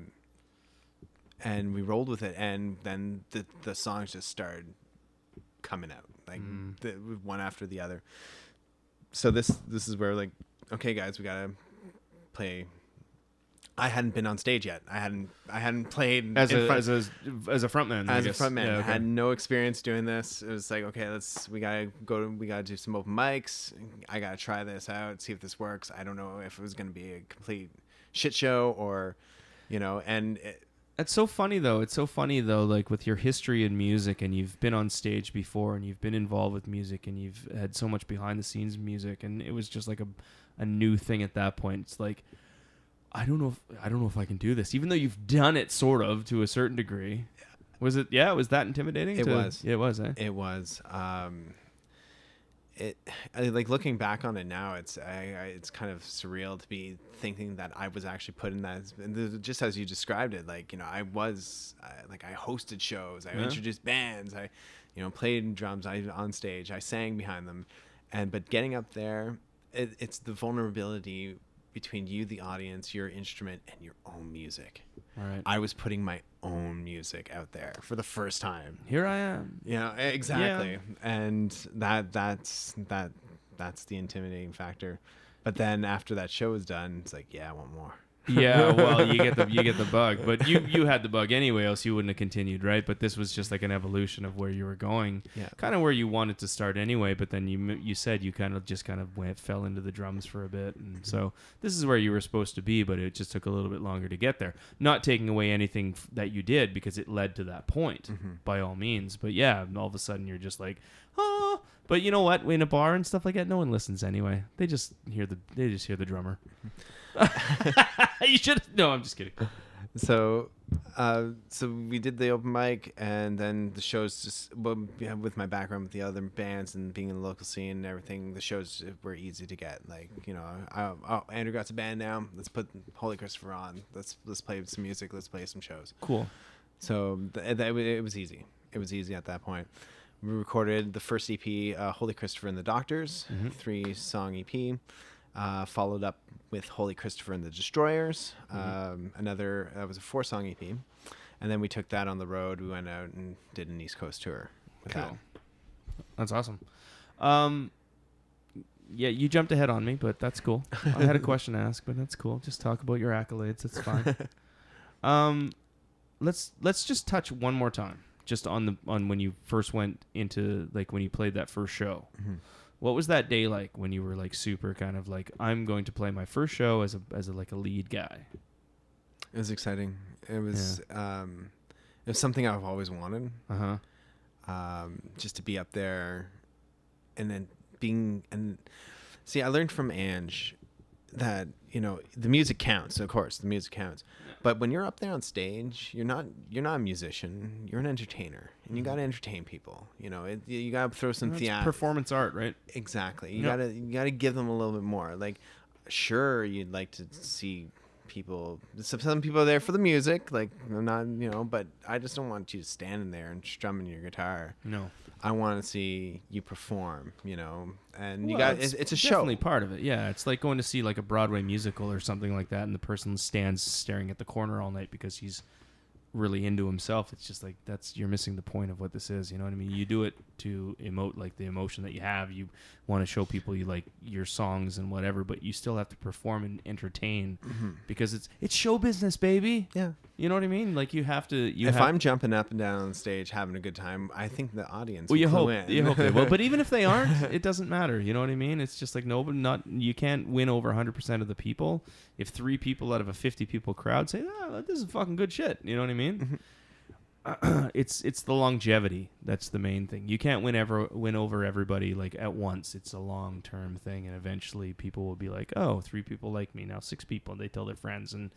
And we rolled with it, and then the songs just started coming out like one after the other. So this is where, like, okay, guys, we gotta play. I hadn't been on stage yet. I hadn't played as a frontman. As a frontman, yeah, okay. I had no experience doing this. It was like, okay, we gotta do some open mics. I gotta try this out, see if this works. I don't know if it was gonna be a complete shit show or, and. It's so funny though. Like with your history in music, and you've been on stage before, and you've been involved with music, and you've had so much behind the scenes music, and it was just like a new thing at that point. It's like, I don't know if I can do this, even though you've done it sort of to a certain degree. Was it? Yeah, was that intimidating? It was. It was. It was. Like looking back on it now, it's kind of surreal to be thinking that I was actually put in that, and just as you described it, like, I hosted shows, I introduced bands, I played drums, I on stage, I sang behind them, but getting up there, it's the vulnerability between you, the audience, your instrument, and your own music. Right. I was putting my own music out there for the first time. Here I am. Exactly. Yeah. And that's the intimidating factor. But then after that show was done, it's like, yeah, I want more. Yeah, well, you get the bug, but you had the bug anyway, else you wouldn't have continued, right? But this was just like an evolution of where you were going, kind of where you wanted to start anyway. But then you said you kind of fell into the drums for a bit, and so this is where you were supposed to be, but it just took a little bit longer to get there. Not taking away anything that you did because it led to that point, by all means. But yeah, all of a sudden you're just like, oh. But you know what? In a bar and stuff like that, no one listens anyway. They just hear the drummer. You should. No, I'm just kidding. So we did the open mic, and then the shows just with my background with the other bands and being in the local scene and everything, the shows were easy to get. Like, Andrew got a band now. Let's put Holy Christopher on. Let's play some music. Let's play some shows. Cool. So it was easy. It was easy at that point. We recorded the first EP, Holy Christopher and the Doctors, 3-song EP. Followed up with Holy Christopher and the Destroyers. Another, that was a 4-song EP. And then we took that on the road. We went out and did an East Coast tour with that. That's awesome. Yeah, you jumped ahead on me, but that's cool. I had a question to ask, but that's cool. Just talk about your accolades. It's fine. Let's just touch one more time, just on when you first went into, like, when you played that first show. What was that day like when you were like super kind of like, I'm going to play my first show as a lead guy? It was exciting. It was something I've always wanted. Just to be up there, and then see, I learned from Ange that, the music counts. Of course, the music counts. But when you're up there on stage, you're not a musician. You're an entertainer, and you got to entertain people. You got to throw some theater. Performance art, right? Exactly. You gotta give them a little bit more. Like, sure, you'd like to see people. Some people are there for the music. Like, I'm not, but I just don't want you standing there and strumming your guitar. No. I want to see you perform, and it's a show. Definitely part of it. Yeah, it's like going to see like a Broadway musical or something like that, and the person stands staring at the corner all night because he's really into himself. It's just like, you're missing the point of what this is. You know what I mean? You do it to emote, like, the emotion that you have. You want to show people you like your songs and whatever, but you still have to perform and entertain because it's show business, baby. Yeah. You know what I mean? Like, you have to. If I'm jumping up and down on stage having a good time, I think the audience. Well, you hope they will. But even if they aren't, it doesn't matter. You know what I mean? It's just like, you can't win over 100% of the people. If 3 people out of a 50 people crowd say, this is fucking good shit. You know what I mean? It's the longevity that's the main thing. You can't win over everybody like at once. It's a long-term thing, and eventually people will be like, 3 people like me, now 6 people, and they tell their friends, and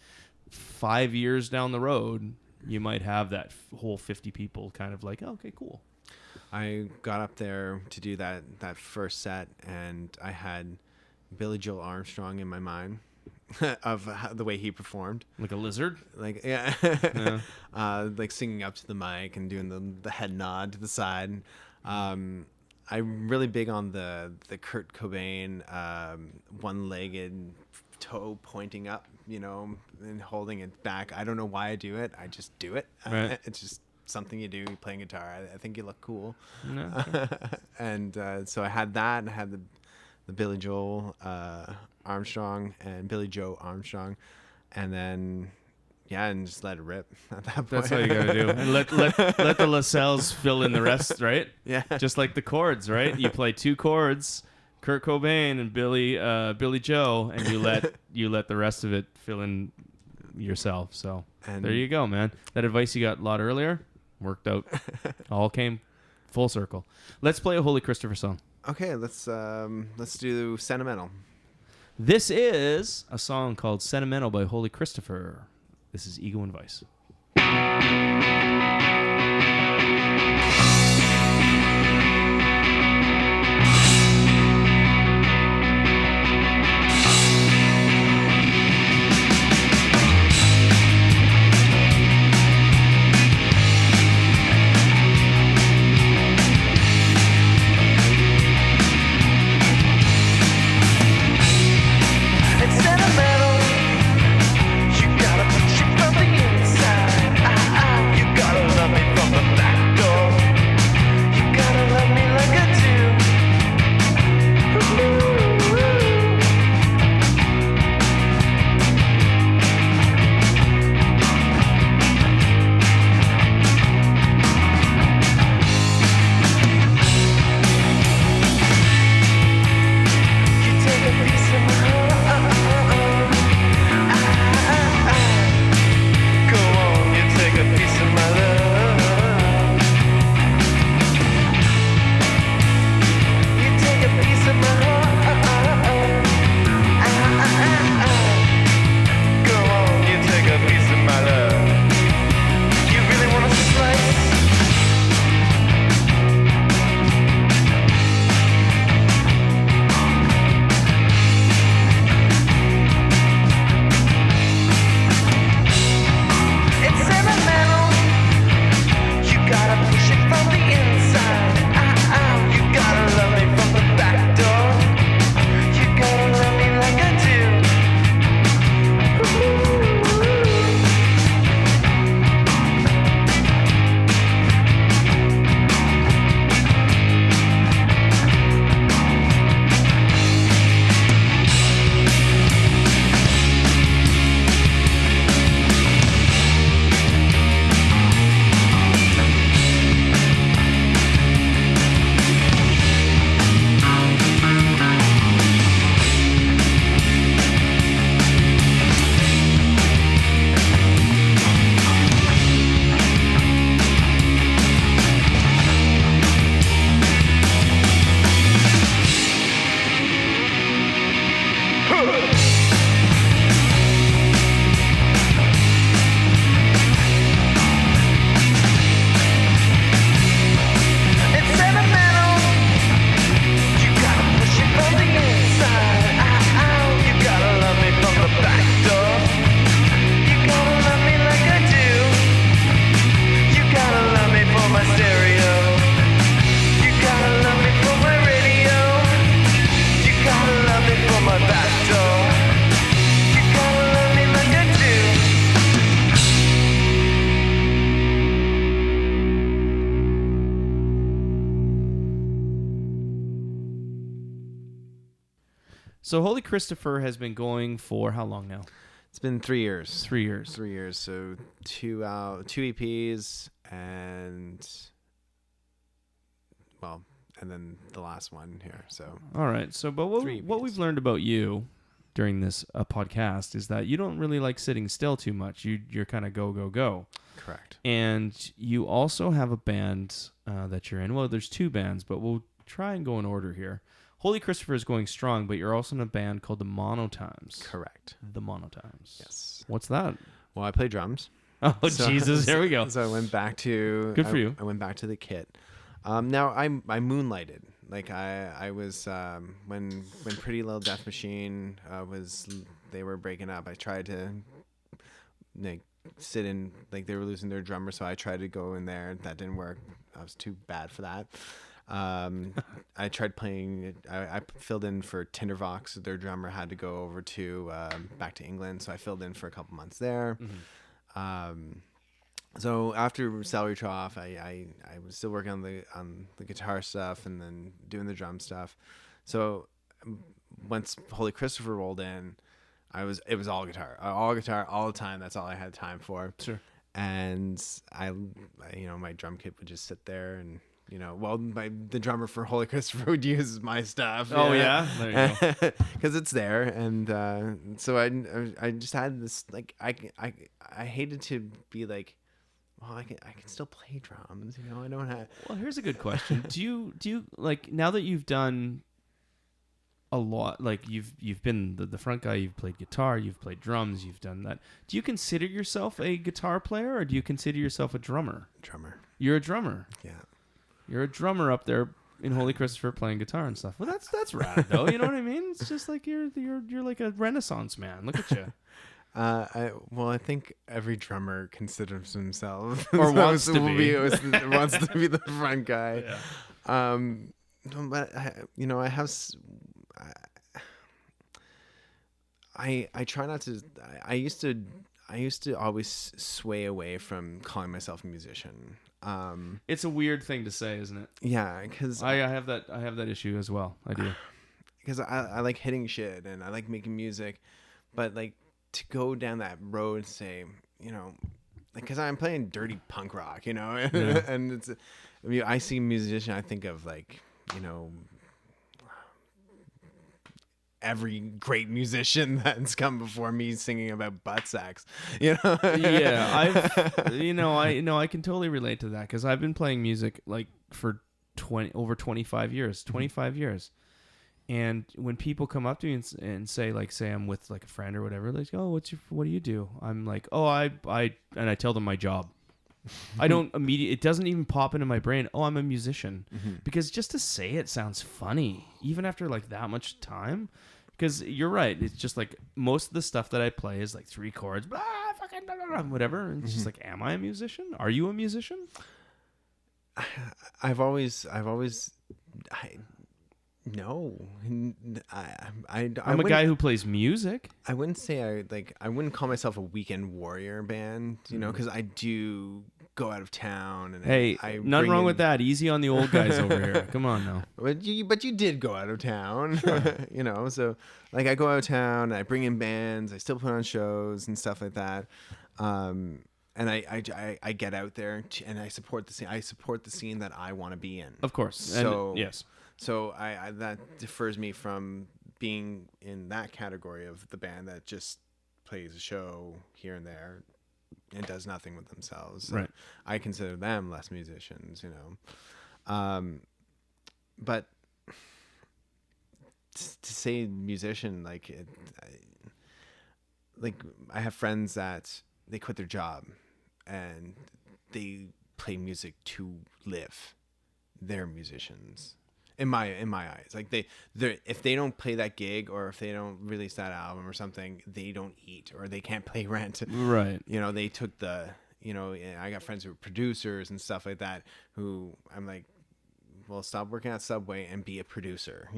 5 years down the road you might have that whole 50 people kind of like, okay, cool. I got up there to do that first set, and I had Billy Joel Armstrong in my mind. Of the way he performed, like a lizard, like like singing up to the mic and doing the head nod to the side. I'm really big on the Kurt Cobain one-legged toe pointing up, and holding it back. I don't know why I do it. I just do it. Right. It's just something you do. You're playing guitar. I think you look cool. No, okay. And so I had that, and I had the Billy Joel Armstrong and Billy Joe Armstrong, and then and just let it rip at that point. That's all you gotta do, and let the Lacelles fill in the rest, right? Yeah, just like the chords, right? You play 2 chords, Kurt Cobain and Billy Joe, and you let the rest of it fill in yourself. So there you go, man. That advice you got a lot earlier worked out. All came full circle. Let's play a Holy Christopher song. Okay, let's do Sentimental. This is a song called Sentimental by Holy Christopher. This is Ego and Vice. It's sentimental. So Holy Christopher has been going for how long now? It's been 3 years. 3 years. 3 years. So two EPs and and then the last one here. So All right. So, but what 3 what EPs. we've learned about you during this podcast is that you don't really like sitting still too much. You're kind of go go go. Correct. And you also have a band that you're in. Well, there's 2 bands, but we'll try and go in order here. Holy Christopher is going strong, but you're also in a band called the Monotimes. Correct. The Monotimes. Yes. What's that? Well, I play drums. Oh, Jesus. Here we go. So I went back to Good for you. I went back to the kit. Now I moonlighted. Like I was when Pretty Little Death Machine they were breaking up. I tried to like sit in, like they were losing their drummer, so I tried to go in there. That didn't work. I was too bad for that. I tried playing. I filled in for Tindervox. Their drummer had to go over to back to England, so I filled in for a couple months there. So after Salary Trough, I was still working on the guitar stuff and then doing the drum stuff. So once Holy Christopher rolled in, it was all guitar all the time. That's all I had time for. Sure. And I my drum kit would just sit there and. The drummer for Holy Christopher would use my stuff. Oh, yeah? There you go. Because it's there. And so I just had this, like, I hated to be like, well, I can still play drums. I don't have. Well, here's a good question. Do you like, now that you've done a lot, like you've been the front guy, you've played guitar, you've played drums, you've done that. Do you consider yourself a guitar player or do you consider yourself a drummer? Drummer. You're a drummer. Yeah. You're a drummer up there in Holy Christopher playing guitar and stuff. Well, that's rad though. You know what I mean? It's just like you're like a Renaissance man. Look at you. I think every drummer considers himself or wants to be wants to be the front guy. Yeah. But I have. I try not to. I used to always sway away from calling myself a musician. It's a weird thing to say, isn't it? Yeah, because I have that issue as well. I do. Because I like hitting shit and I like making music, but like to go down that road and say, because I'm playing dirty punk rock, Yeah. and it's, I see musician, I think of like, every great musician that's come before me singing about butt sex, Yeah, I can totally relate to that because I've been playing music like for over 25 years, 25 years. And when people come up to me and say I'm with like a friend or whatever, like, oh, what do you do? I'm like, oh, and I tell them my job. I don't it doesn't even pop into my brain. Oh, I'm a musician, because just to say it sounds funny, even after like that much time. Because you're right, it's just like most of the stuff that I play is like 3 chords, blah, fucking blah, blah, blah, whatever. And it's just like, am I a musician? Are you a musician? No, I'm a guy who plays music. I wouldn't say I wouldn't call myself a weekend warrior band, because I do go out of town and hey, I nothing wrong with that. Easy on the old guys over here. Come on now. But you did go out of town, so like I go out of town and I bring in bands, I still put on shows and stuff like that. And I get out there and I support the scene. I support the scene that I want to be in. Of course. So yes. So I that defers me from being in that category of the band that just plays a show here and there and does nothing with themselves. So right. I consider them less musicians, But to say musician, I have friends that they quit their job and they play music to live. They're musicians. In my eyes, like they if they don't play that gig or if they don't release that album or something, they don't eat or they can't pay rent. Right. They took I got friends who are producers and stuff like that who I'm like, well, stop working at Subway and be a producer.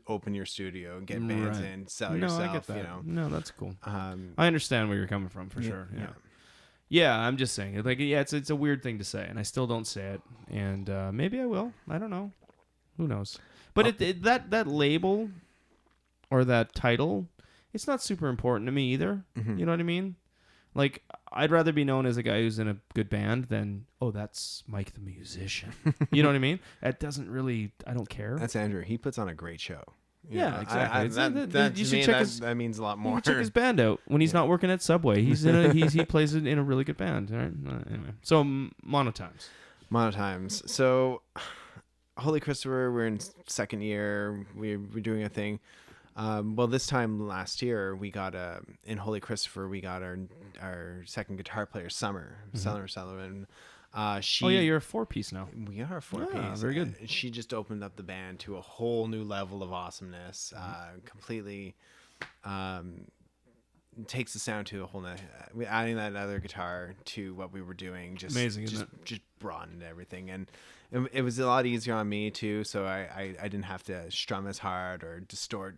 Open your studio, get bands in, sell yourself. I get that. No, that's cool. I understand where you're coming from for sure. Yeah. Yeah, I'm just saying it. Like, yeah, it's a weird thing to say, and I still don't say it. And maybe I will. I don't know. Who knows? But that label, or that title, it's not super important to me either. You know what I mean? Like, I'd rather be known as a guy who's in a good band than, oh, that's Mike the musician. You know what I mean? That doesn't really, I don't care. That's Andrew. He puts on a great show. Yeah, exactly. You should check that means a lot more. You check his band out when he's not working at Subway. He plays it in a really good band. All right? Anyway, so Monotimes. Monotimes. So, Holy Christopher, we're in second year. We're doing a thing. Well, this time last year, we got in Holy Christopher, we got our second guitar player, Summer Sullivan. You're a 4-piece now. We are a 4-piece. Very good. She just opened up the band to a whole new level of awesomeness. Completely takes the sound to a whole adding that other guitar to what we were doing. Just amazing, isn't it? Just broadened everything, and it was a lot easier on me too. So I didn't have to strum as hard or distort,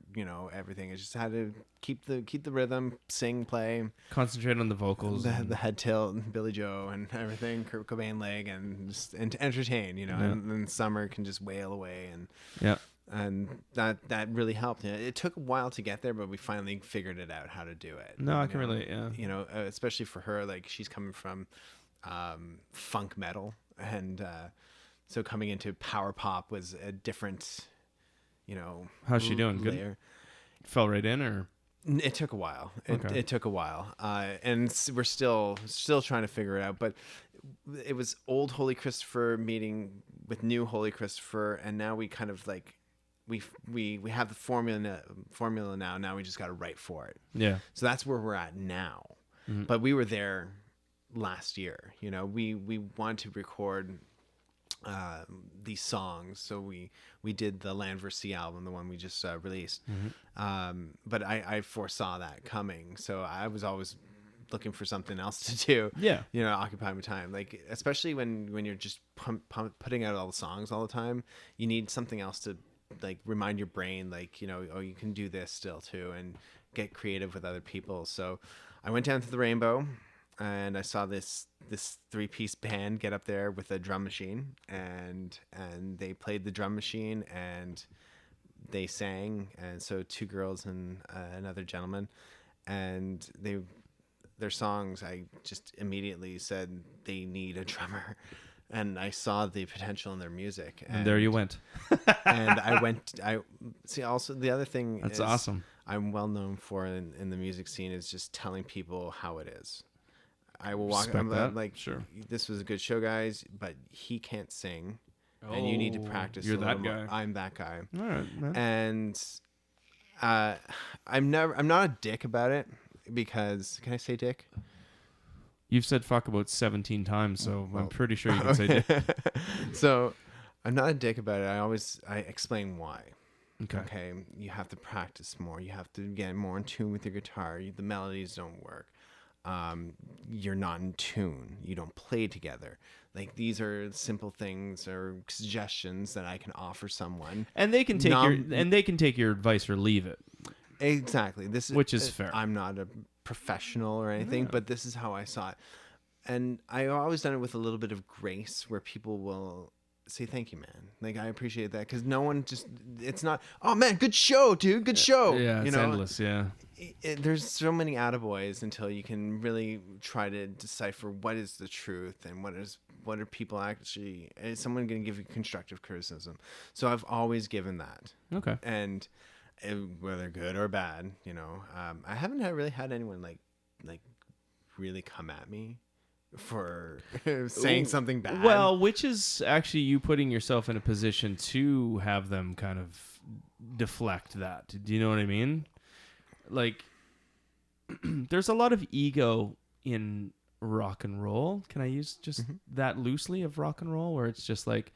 everything. I just had to keep the rhythm, sing, play, concentrate on the vocals, the head tilt, Billy Joe, and everything, Kurt Cobain leg, and just and to entertain, and then Summer can just wail away, and yeah. And that really helped. It took a while to get there, but we finally figured it out how to do it. No, I can relate. Yeah. Especially for her, like she's coming from funk metal, and so coming into power pop was a different, How's she doing? Layer. Good. Fell right in, or it took a while. It took a while, and we're still trying to figure it out. But it was old Holy Christopher meeting with new Holy Christopher, and now we kind of like. We have the formula now. Now we just got to write for it. Yeah. So that's where we're at now. Mm-hmm. But we were there last year. We wanted to record these songs. So we did the Land vs. Sea album, the one we just released. Mm-hmm. But I foresaw that coming. So I was always looking for something else to do. Yeah. Occupy my time. Like, especially when you're just putting out all the songs all the time, you need something else to like remind your brain, like, you can do this still too, and get creative with other people. So I went down to the Rainbow and I saw this 3-piece band get up there with a drum machine, and they played the drum machine and they sang. And so 2 girls and another gentleman, and their songs, I just immediately said they need a drummer. And I saw the potential in their music. And there you went. And I see also the other thing that's is awesome. I'm well known for in the music scene is just telling people how it is. I will walk. I'm like, sure, this was a good show, guys, but he can't sing, and you need to practice. You're that guy. More. I'm that guy. All right, man. And I'm not a dick about it, because can I say dick? You've said fuck about 17 times, so I'm pretty sure you can say dick. So I'm not a dick about it. I explain why. Okay. You have to practice more. You have to get more in tune with your guitar. The melodies don't work. You're not in tune. You don't play together. Like, these are simple things or suggestions that I can offer someone. And they can take your advice or leave it. Exactly. Which is fair. I'm not a professional or anything, but this is how I saw it. And I've always done it with a little bit of grace, where people will say, thank you, man. Like, I appreciate that, because no one it's not, oh man, good show, dude, good show. Yeah, it's endless, yeah. There's so many attaboys until you can really try to decipher what is the truth and what are people actually, is someone going to give you constructive criticism? So I've always given that. Okay. And whether good or bad, I haven't really had anyone like really come at me for saying something bad. Well, which is actually you putting yourself in a position to have them kind of deflect that. Do you know what I mean? Like, there's a lot of ego in rock and roll. Can I use just that loosely of rock and roll, where it's just like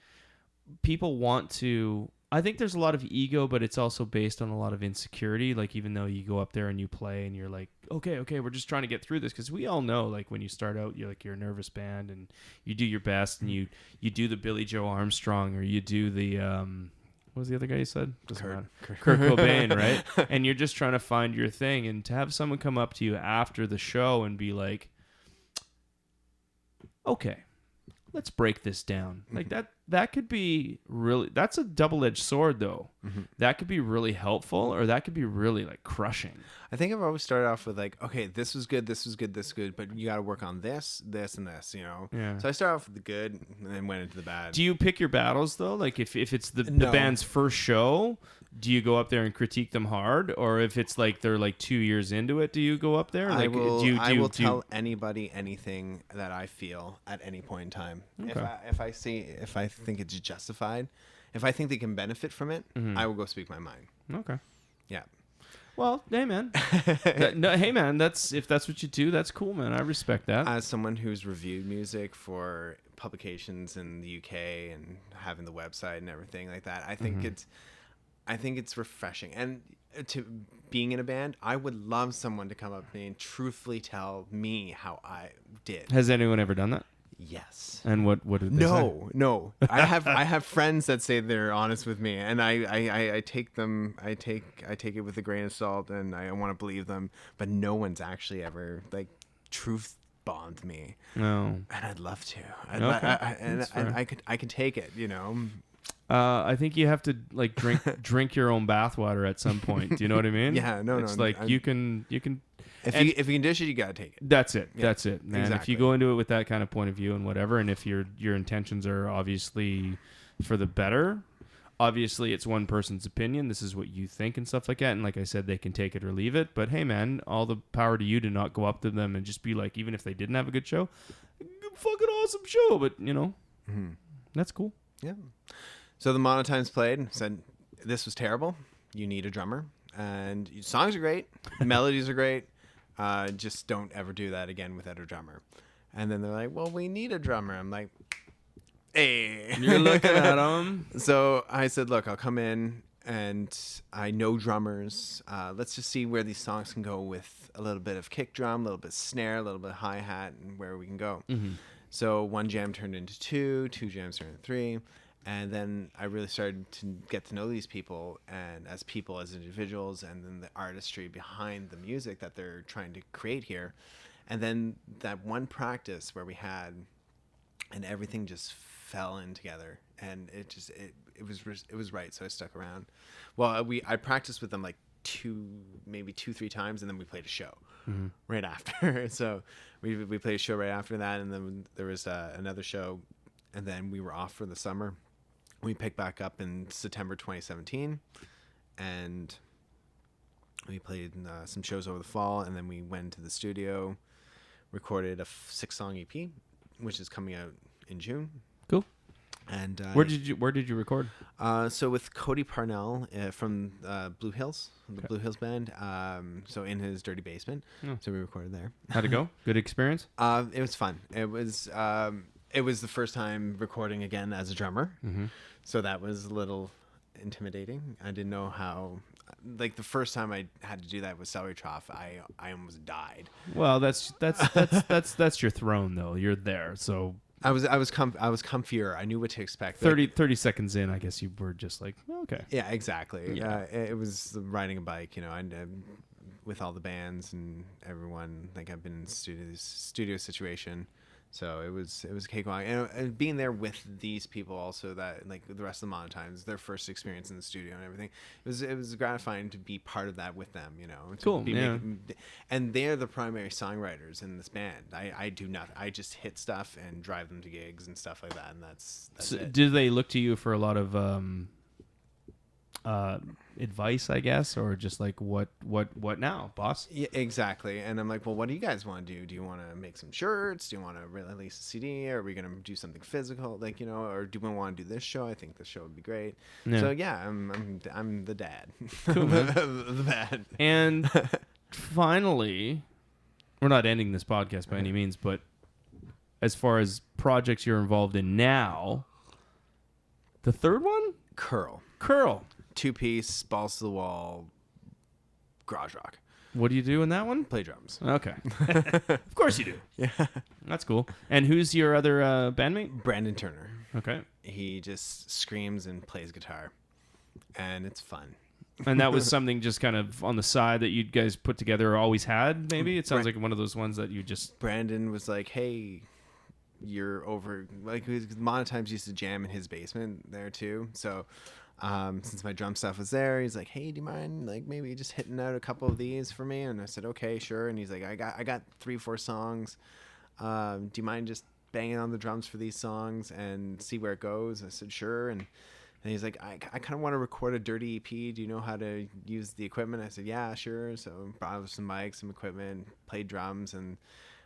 people want to, I think there's a lot of ego, but it's also based on a lot of insecurity. Like, even though you go up there and you play and you're like, okay, we're just trying to get through this. Because we all know, like, when you start out, you're a nervous band and you do your best and you do the Billy Joe Armstrong, or you do the, what was the other guy you said? Kurt Cobain, right? And you're just trying to find your thing. And to have someone come up to you after the show and be like, okay, let's break this down. Like that could be really, that's a double-edged sword though. That could be really helpful, or that could be really like crushing. I think I've always started off with like, okay, this was good, this was good, this was good, but you got to work on this, this, and this, you know? Yeah. So I started off with the good and then went into the bad. Do you pick your battles though? Like if it's the No. band's first show, do you go up there and critique them hard? Or if it's like they're like 2 years into it, do you go up there? Like, I will tell anybody anything that I feel at any point in time. Okay. If I think it's justified, if I think they can benefit from it, I will go speak my mind. Okay. Yeah. Well, hey man, hey man, if that's what you do, that's cool, man. I respect that. As someone who's reviewed music for publications in the UK and having the website and everything like that, I think it's refreshing. And to being in a band, I would love someone to come up to me and truthfully tell me how I did. Has anyone ever done that? Yes. And what did they say? No. I have friends that say they're honest with me, and I take it with a grain of salt, and I want to believe them. But no one's actually ever like truth bombed me. No. And I'd love to. Okay. And I could take it, you know. I think you have to like drink your own bathwater at some point. Do you know what I mean? Yeah. No. It's like you can. If you can dish it, you gotta take it. That's it. Yeah, That's it, man. exactly. If you go into it with that kind of point of view and whatever, and if your intentions are obviously for the better, obviously it's one person's opinion. This is what you think and stuff like that. And like I said, they can take it or leave it. But hey, man, all the power to you to not go up to them and just be like, even if they didn't have a good show, fucking awesome show. But you know, that's cool. Yeah. So the Monotimes played, said this was terrible. You need a drummer, and songs are great, melodies are great. Just don't ever do that again without a drummer. And then they're like, well, we need a drummer. I'm like, hey. You're looking at them. So I said, look, I'll come in, and I know drummers. Let's just see where these songs can go with a little bit of kick drum, a little bit of snare, a little bit of hi-hat, and where we can go. So one jam turned into two jams turned into three. And then I really started to get to know these people, and as people, as individuals, and then the artistry behind the music that they're trying to create here. And then that one practice where we had, and everything just fell in together, and it was right. So I stuck around. Well, I practiced with them like 2-3 times, and then we played a show right after. So we played a show right after that, and then there was another show, and then we were off for the summer. We picked back up in September 2017, and we played some shows over the fall, and then we went to the studio, recorded a 6-song EP, which is coming out in June. Cool. And where did you record? So with Cody Parnell from Blue Hills, the Blue Hills band. So in his dirty basement. Oh. So we recorded there. How'd it go? Good experience? It was fun. It was the first time recording again as a drummer. So that was a little intimidating. I didn't know how, like the first time I had to do that with Celery Trough, I almost died. Well, that's your throne though. You're there. So I was comfier. I knew what to expect. 30 seconds in, I guess you were just like, oh, okay. Yeah, exactly. Yeah. It was riding a bike, you know, with all the bands and everyone. Like I've been in studio situation. So it was a cakewalk, and being there with these people also, that like the rest of the Monotimes, their first experience in the studio and everything, it was gratifying to be part of that with them, you know. Cool. Yeah. And they're the primary songwriters in this band. I do not. I just hit stuff and drive them to gigs and stuff like that, and that's So it. do they look to you for a lot of advice, I guess, or just like what now, boss? Yeah, exactly. And I'm like, well, what do you guys want to do? Do you want to make some shirts? Do you want to release a CD? Are we going to do something physical, like, you know, or do we want to do this show? I think this show would be great. Yeah. So yeah, I'm the dad. Cool, man. The dad. And finally, we're not ending this podcast by any means, but as far as projects you're involved in now, the third one, Curl. 2-piece, balls to the wall, garage rock. What do you do in that one? Play drums. Okay. Of course you do. Yeah. That's cool. And who's your other bandmate? Brandon Turner. Okay. He just screams and plays guitar, and it's fun. And that was something just kind of on the side that you guys put together or always had, maybe? It sounds like one of those ones that you just... Brandon was like, hey, you're over, like, 'cause Monetimes used to jam in his basement there too. So since my drum stuff was there, he's like, hey, do you mind like maybe just hitting out a couple of these for me? And I said, okay, sure. And he's like, I got 3-4 songs. Do you mind just banging on the drums for these songs and see where it goes? I said, sure. And he's like, I kind of want to record a dirty EP. Do you know how to use the equipment? I said, yeah, sure. So brought up some mics, some equipment, played drums, and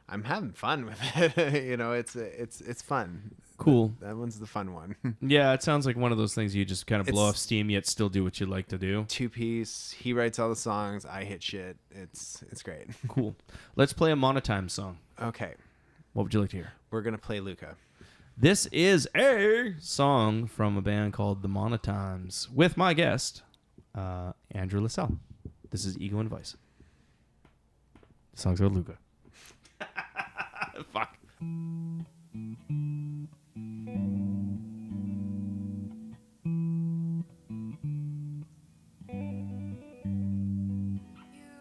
I'm having fun with it. You know, it's fun. Cool. That one's the fun one. Yeah, it sounds like one of those things you just kind of blow It's- off steam, yet still do what you like to do. 2-piece. He writes all the songs. I hit shit. It's great. Cool. Let's play a Monotime song. Okay, What would you like to hear? we're gonna play Luca. This is a song from a band called The Monotimes with my guest, Andrew Lacelle. This is Ego and Vice. The song's called Luca. Fuck.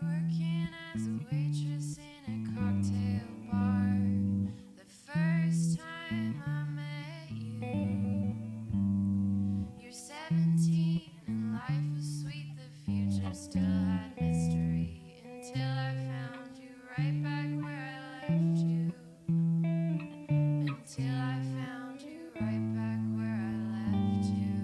Working as a waitress in a cocktail bar. The first time I met you, you're 17 and life was sweet. The future still had mystery until I found you right back where I left you. Until I found you right back where I left you.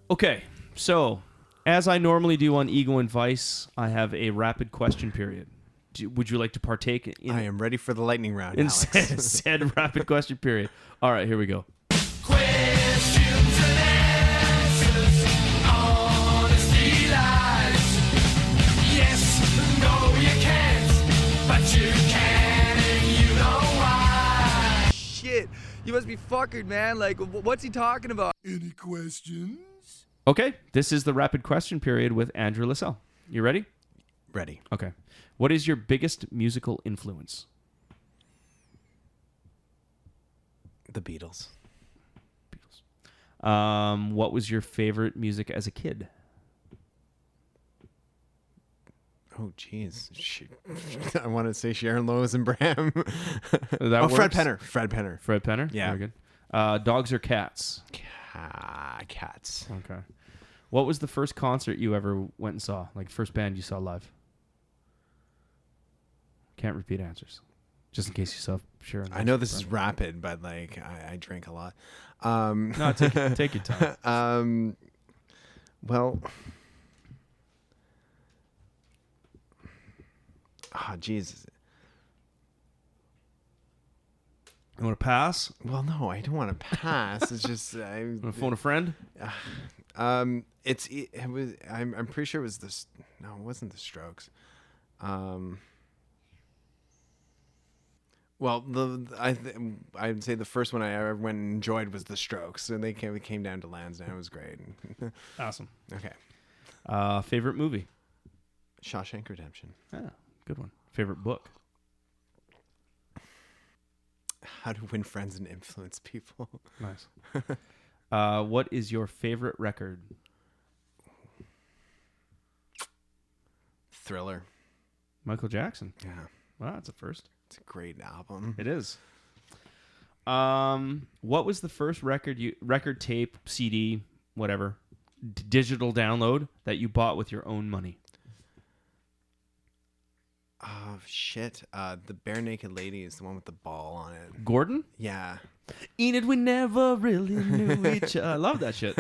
Okay, so as I normally do on Ego and Vice, I have a rapid question period. Would you like to partake in I am ready for the lightning round, in Alex. said rapid question period? All right, here we go. Questions and answers, honesty lies. Yes, no, you can't, but Shit, you must be fuckered, man. Like, what's he talking about? Any questions? Okay, this is the rapid question period with Andrew Lacelle. You ready? Ready. Okay. What is your biggest musical influence? The Beatles. Beatles. What was your favorite music as a kid? Oh, jeez. I want to say Sharon Lois and Bram. That Fred works? Penner. Fred Penner. Fred Penner? Yeah. Very good. Dogs or cats? Cats. Okay. What was the first concert you ever went and saw? Like, first band you saw live? Can't repeat answers. Just in case you saw Sharon. I know this is rapid, but like I drink a lot. No, take your time. Well, Jesus. You want to pass? Well, no, I don't want to pass. It's just Want to phone a friend? it was. I'm pretty sure it was this. No, it wasn't the Strokes. Well, I'd say the first one I ever went and enjoyed was the Strokes, and they came down to Lansdowne. It was great. Awesome. Okay. Favorite movie? Shawshank Redemption. Yeah, good one. Favorite book? How to Win Friends and Influence People. Nice. What is your favorite record? Thriller. Michael Jackson. Yeah, Wow, that's a first. it's a great album. It is. What was the first record tape, CD, whatever, digital download that you bought with your own money? Oh shit! The Bare Naked Lady is the one with the ball on it. Gordon? Yeah. Enid, we never really knew each other. I love that shit.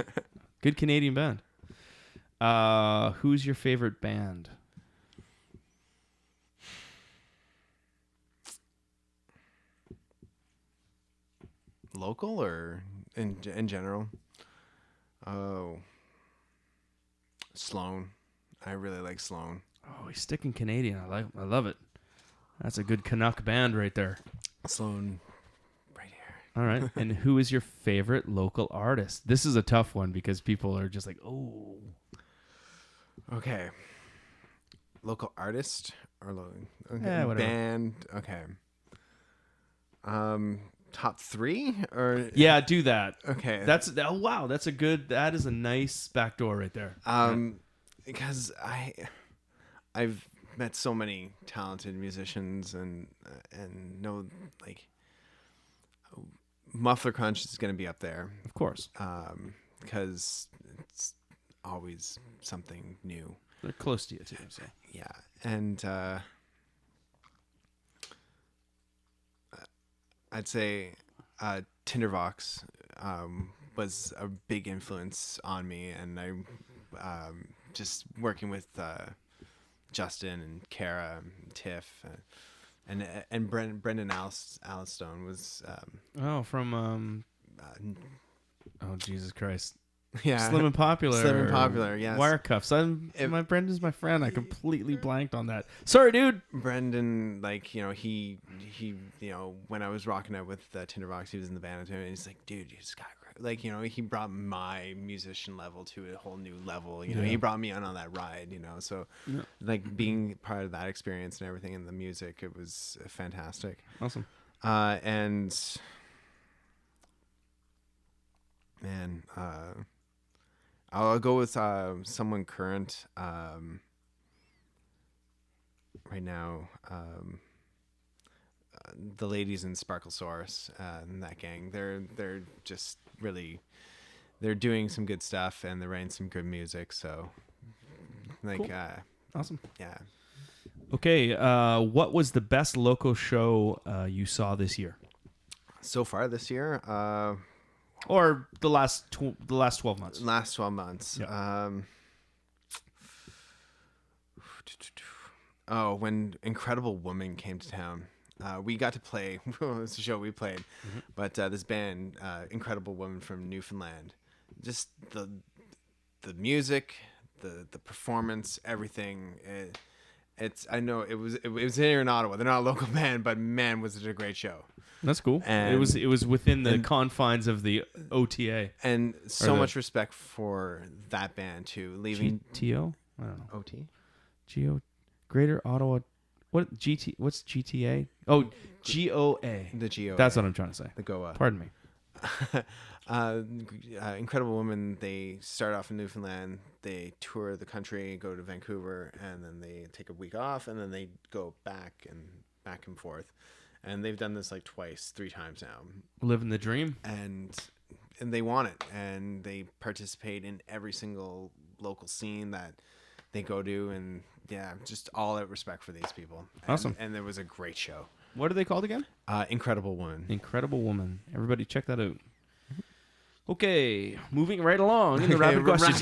Good Canadian band. Who's your favorite band? Local or in general? Oh, Sloan. I really like Sloan. Oh, he's sticking Canadian. I love it. That's a good Canuck band right there. Sloan, right here. All right. And who is your favorite local artist? This is a tough one because people are just like, oh. Okay. Local artist or okay. Yeah, whatever. Band. Okay. Top 3 or Yeah, do that. okay. Wow, that is a nice backdoor right there. Because I've met so many talented musicians and know like Muffler Crunch is going to be up there Of course. because it's always something new. They're close to you too. So. Yeah, and I'd say Tinderbox was a big influence on me, and I just working with Justin and Kara, and Tiff, and Brendan Allistone was From oh Jesus Christ. yeah Slim and Popular. Slim and Popular, yes. Wire Cuffs. My Brendan's my friend. I completely blanked on that. Sorry, dude. Brendan, like, he when I was rocking out with Tinderbox, he was in the band too, and he's like, dude, you just got like, he brought my musician level to a whole new level. He brought me on that ride. So like being part of that experience and everything in the music, it was fantastic. Awesome. And man, I'll go with someone current right now. The ladies in Sparklesaurus and that gang, they're just really, they're doing some good stuff and they're writing some good music. So like, Cool. Awesome. yeah. Okay. What was the best local show you saw this year, So far this year, or the last 12 months? last 12 months. Yeah. When Incredible Woman came to town, we got to play. It was a show we played, but this band, Incredible Woman from Newfoundland, just the music, the performance, everything. I know it was here in Ottawa. They're not a local band, but man, was it a great show. That's cool. And- it was within the confines of the OTA. And so the- much respect for that band too. Leaving GTO? I don't know. OT. Geo Greater Ottawa. What's GTA? Oh, GOA. The GO. That's what I'm trying to say. The Goa. Pardon me. Incredible Woman. They start off in Newfoundland. They tour the country, go to Vancouver, and then they take a week off, and then they go back and forth. And they've done this like twice, 3 times now. Living the dream. And they want it, and they participate in every single local scene that they go to, and yeah, just all out respect for these people. Awesome. And it was a great show. What are they called again? Incredible Woman. Incredible Woman. Everybody check that out. Okay, moving right along in the rapid questions.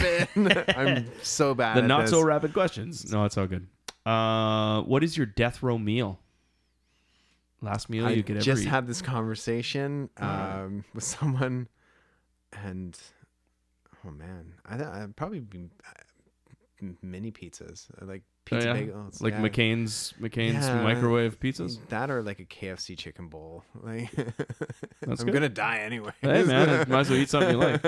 I'm so bad The at not this. so rapid questions. No, it's all good. What is your death row meal? Last meal I you could ever just eat. had this conversation with someone, and oh man, I'd probably be mini pizzas, like pizza bagels, like yeah. McCain's Yeah. microwave pizzas. That or like a KFC chicken bowl. Like That's I'm good. gonna die anyway. Hey man, might as well eat something you like.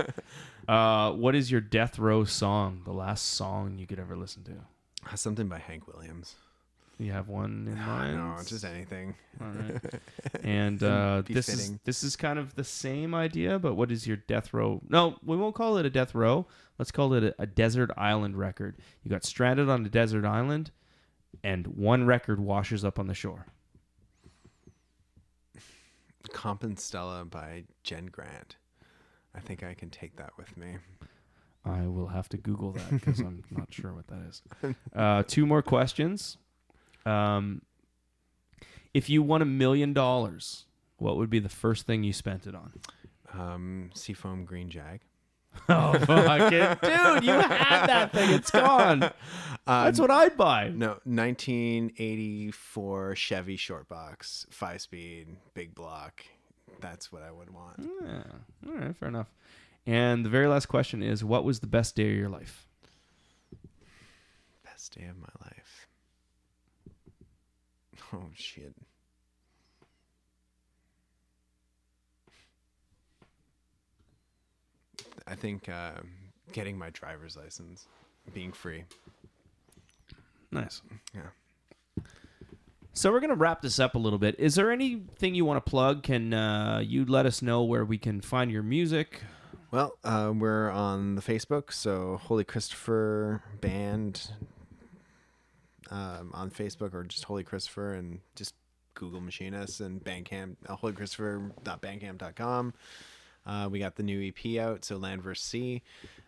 What is your death row song? The last song you could ever listen to? Something by Hank Williams. You have one in mind? No, just anything. All right. And Be this fitting. is kind of the same idea, but what is your death row? No, we won't call it a death row. Let's call it a desert island record. You got stranded on a desert island, and one record washes up on the shore. Compostela by Jen Grant. I think I can take that with me. I will have to Google that because I'm not sure what that is. 2 more questions. If you won $1 million, what would be the first thing you spent it on? Seafoam Green Jag. Oh, fucking dude, you had that thing. It's gone. That's what I'd buy. No, 1984 Chevy short box, 5-speed, big block. That's what I would want. Yeah. All right, fair enough. And the very last question is, what was the best day of your life? Best day of my life. Oh, shit. I think getting my driver's license, being free. Nice. Yeah. So we're going to wrap this up a little bit. Is there anything you want to plug? Can you let us know where we can find your music? Well, we're on the Facebook, so Holy Christopher Band on Facebook, or just Holy Christopher, and just Google machine us, and Bandcamp, holychristopher.bandcamp.com. We got the new EP out, so Land vs. Sea,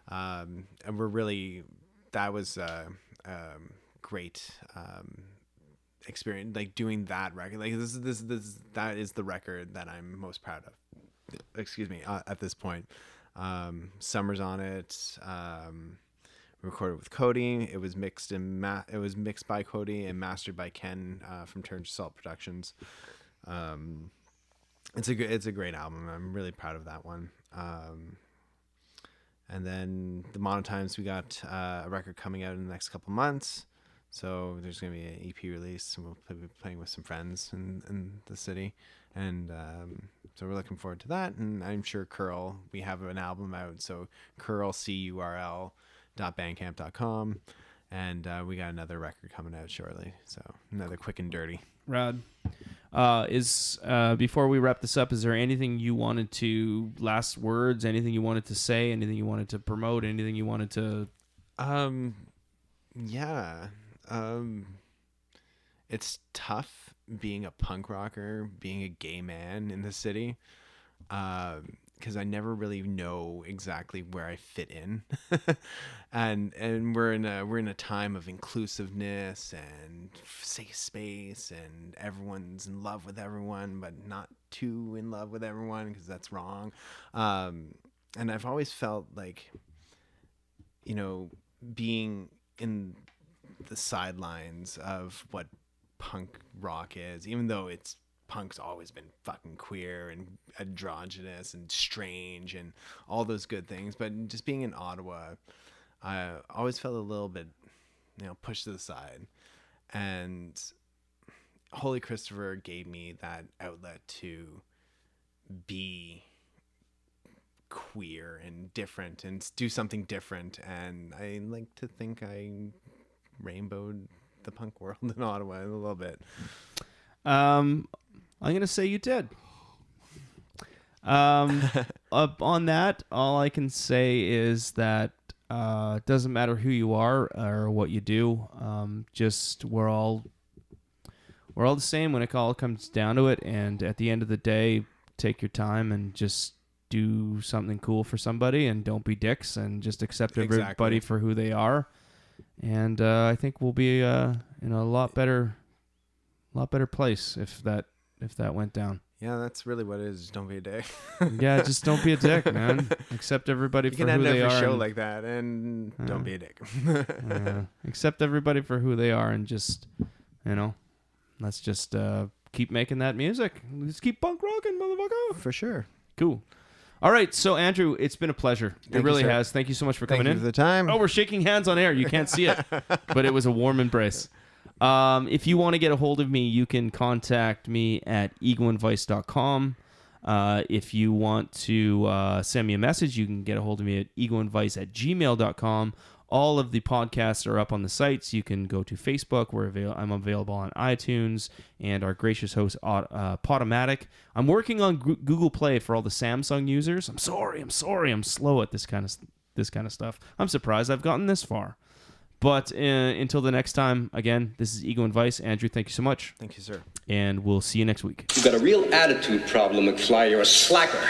and we're really, that was great experience, like doing that record. Like this that is the record that I'm most proud of. Excuse me, at this point. Summer's on it. Recorded with Cody. It was mixed by Cody and mastered by Ken from Turn to Salt Productions. It's a great album. I'm really proud of that one. And then the Monotimes, we got a record coming out in the next couple months. So there's gonna be an EP release, and we'll be playing with some friends in the city. And so we're looking forward to that. And I'm sure Curl, we have an album out. So Curl, CURL.bandcamp.com. And we got another record coming out shortly. So another quick and dirty. Rad. Before we wrap this up, is there anything you wanted to, last words, anything you wanted to say, anything you wanted to promote, anything you wanted to... Yeah. It's tough being a punk rocker, being a gay man in the city, because I never really know exactly where I fit in. and we're in a time of inclusiveness and safe space, and everyone's in love with everyone, but not too in love with everyone, because that's wrong. And I've always felt like, being in the sidelines of what punk rock is, even though punk's always been fucking queer and androgynous and strange and all those good things, but just being in Ottawa, I always felt a little bit pushed to the side. And Holy Christopher gave me that outlet to be queer and different and do something different. And I like to think I rainbowed the punk world in Ottawa a little bit. I'm gonna say you did. Up on that, all I can say is that it doesn't matter who you are or what you do. Just we're all the same when it all comes down to it. And at the end of the day, take your time and just do something cool for somebody, and don't be dicks, and just accept everybody for who they are. And I think we'll be in a lot better place if that went down. Yeah, that's really what it is. Just don't be a dick. Yeah, just don't be a dick, man. Accept everybody for who they are. You can end every show like that, and don't be a dick. Accept everybody for who they are, and just, let's just keep making that music. Let's keep punk rocking, motherfucker. For sure. Cool. All right, so Andrew, it's been a pleasure. It really has. Thank you so much for coming in. Thank you for the time. Oh, we're shaking hands on air. You can't see it, but it was a warm embrace. If you want to get a hold of me, you can contact me at egoandvice.com. If you want to send me a message, you can get a hold of me at egoandvice@gmail.com. All of the podcasts are up on the sites. You can go to Facebook. I'm available on iTunes, and our gracious host, Podomatic. I'm working on Google Play for all the Samsung users. I'm sorry. I'm slow at this kind of stuff. I'm surprised I've gotten this far. But until the next time, again, this is Ego and Vice. Andrew, thank you so much. Thank you, sir. And we'll see you next week. You've got a real attitude problem, McFly. You're a slacker.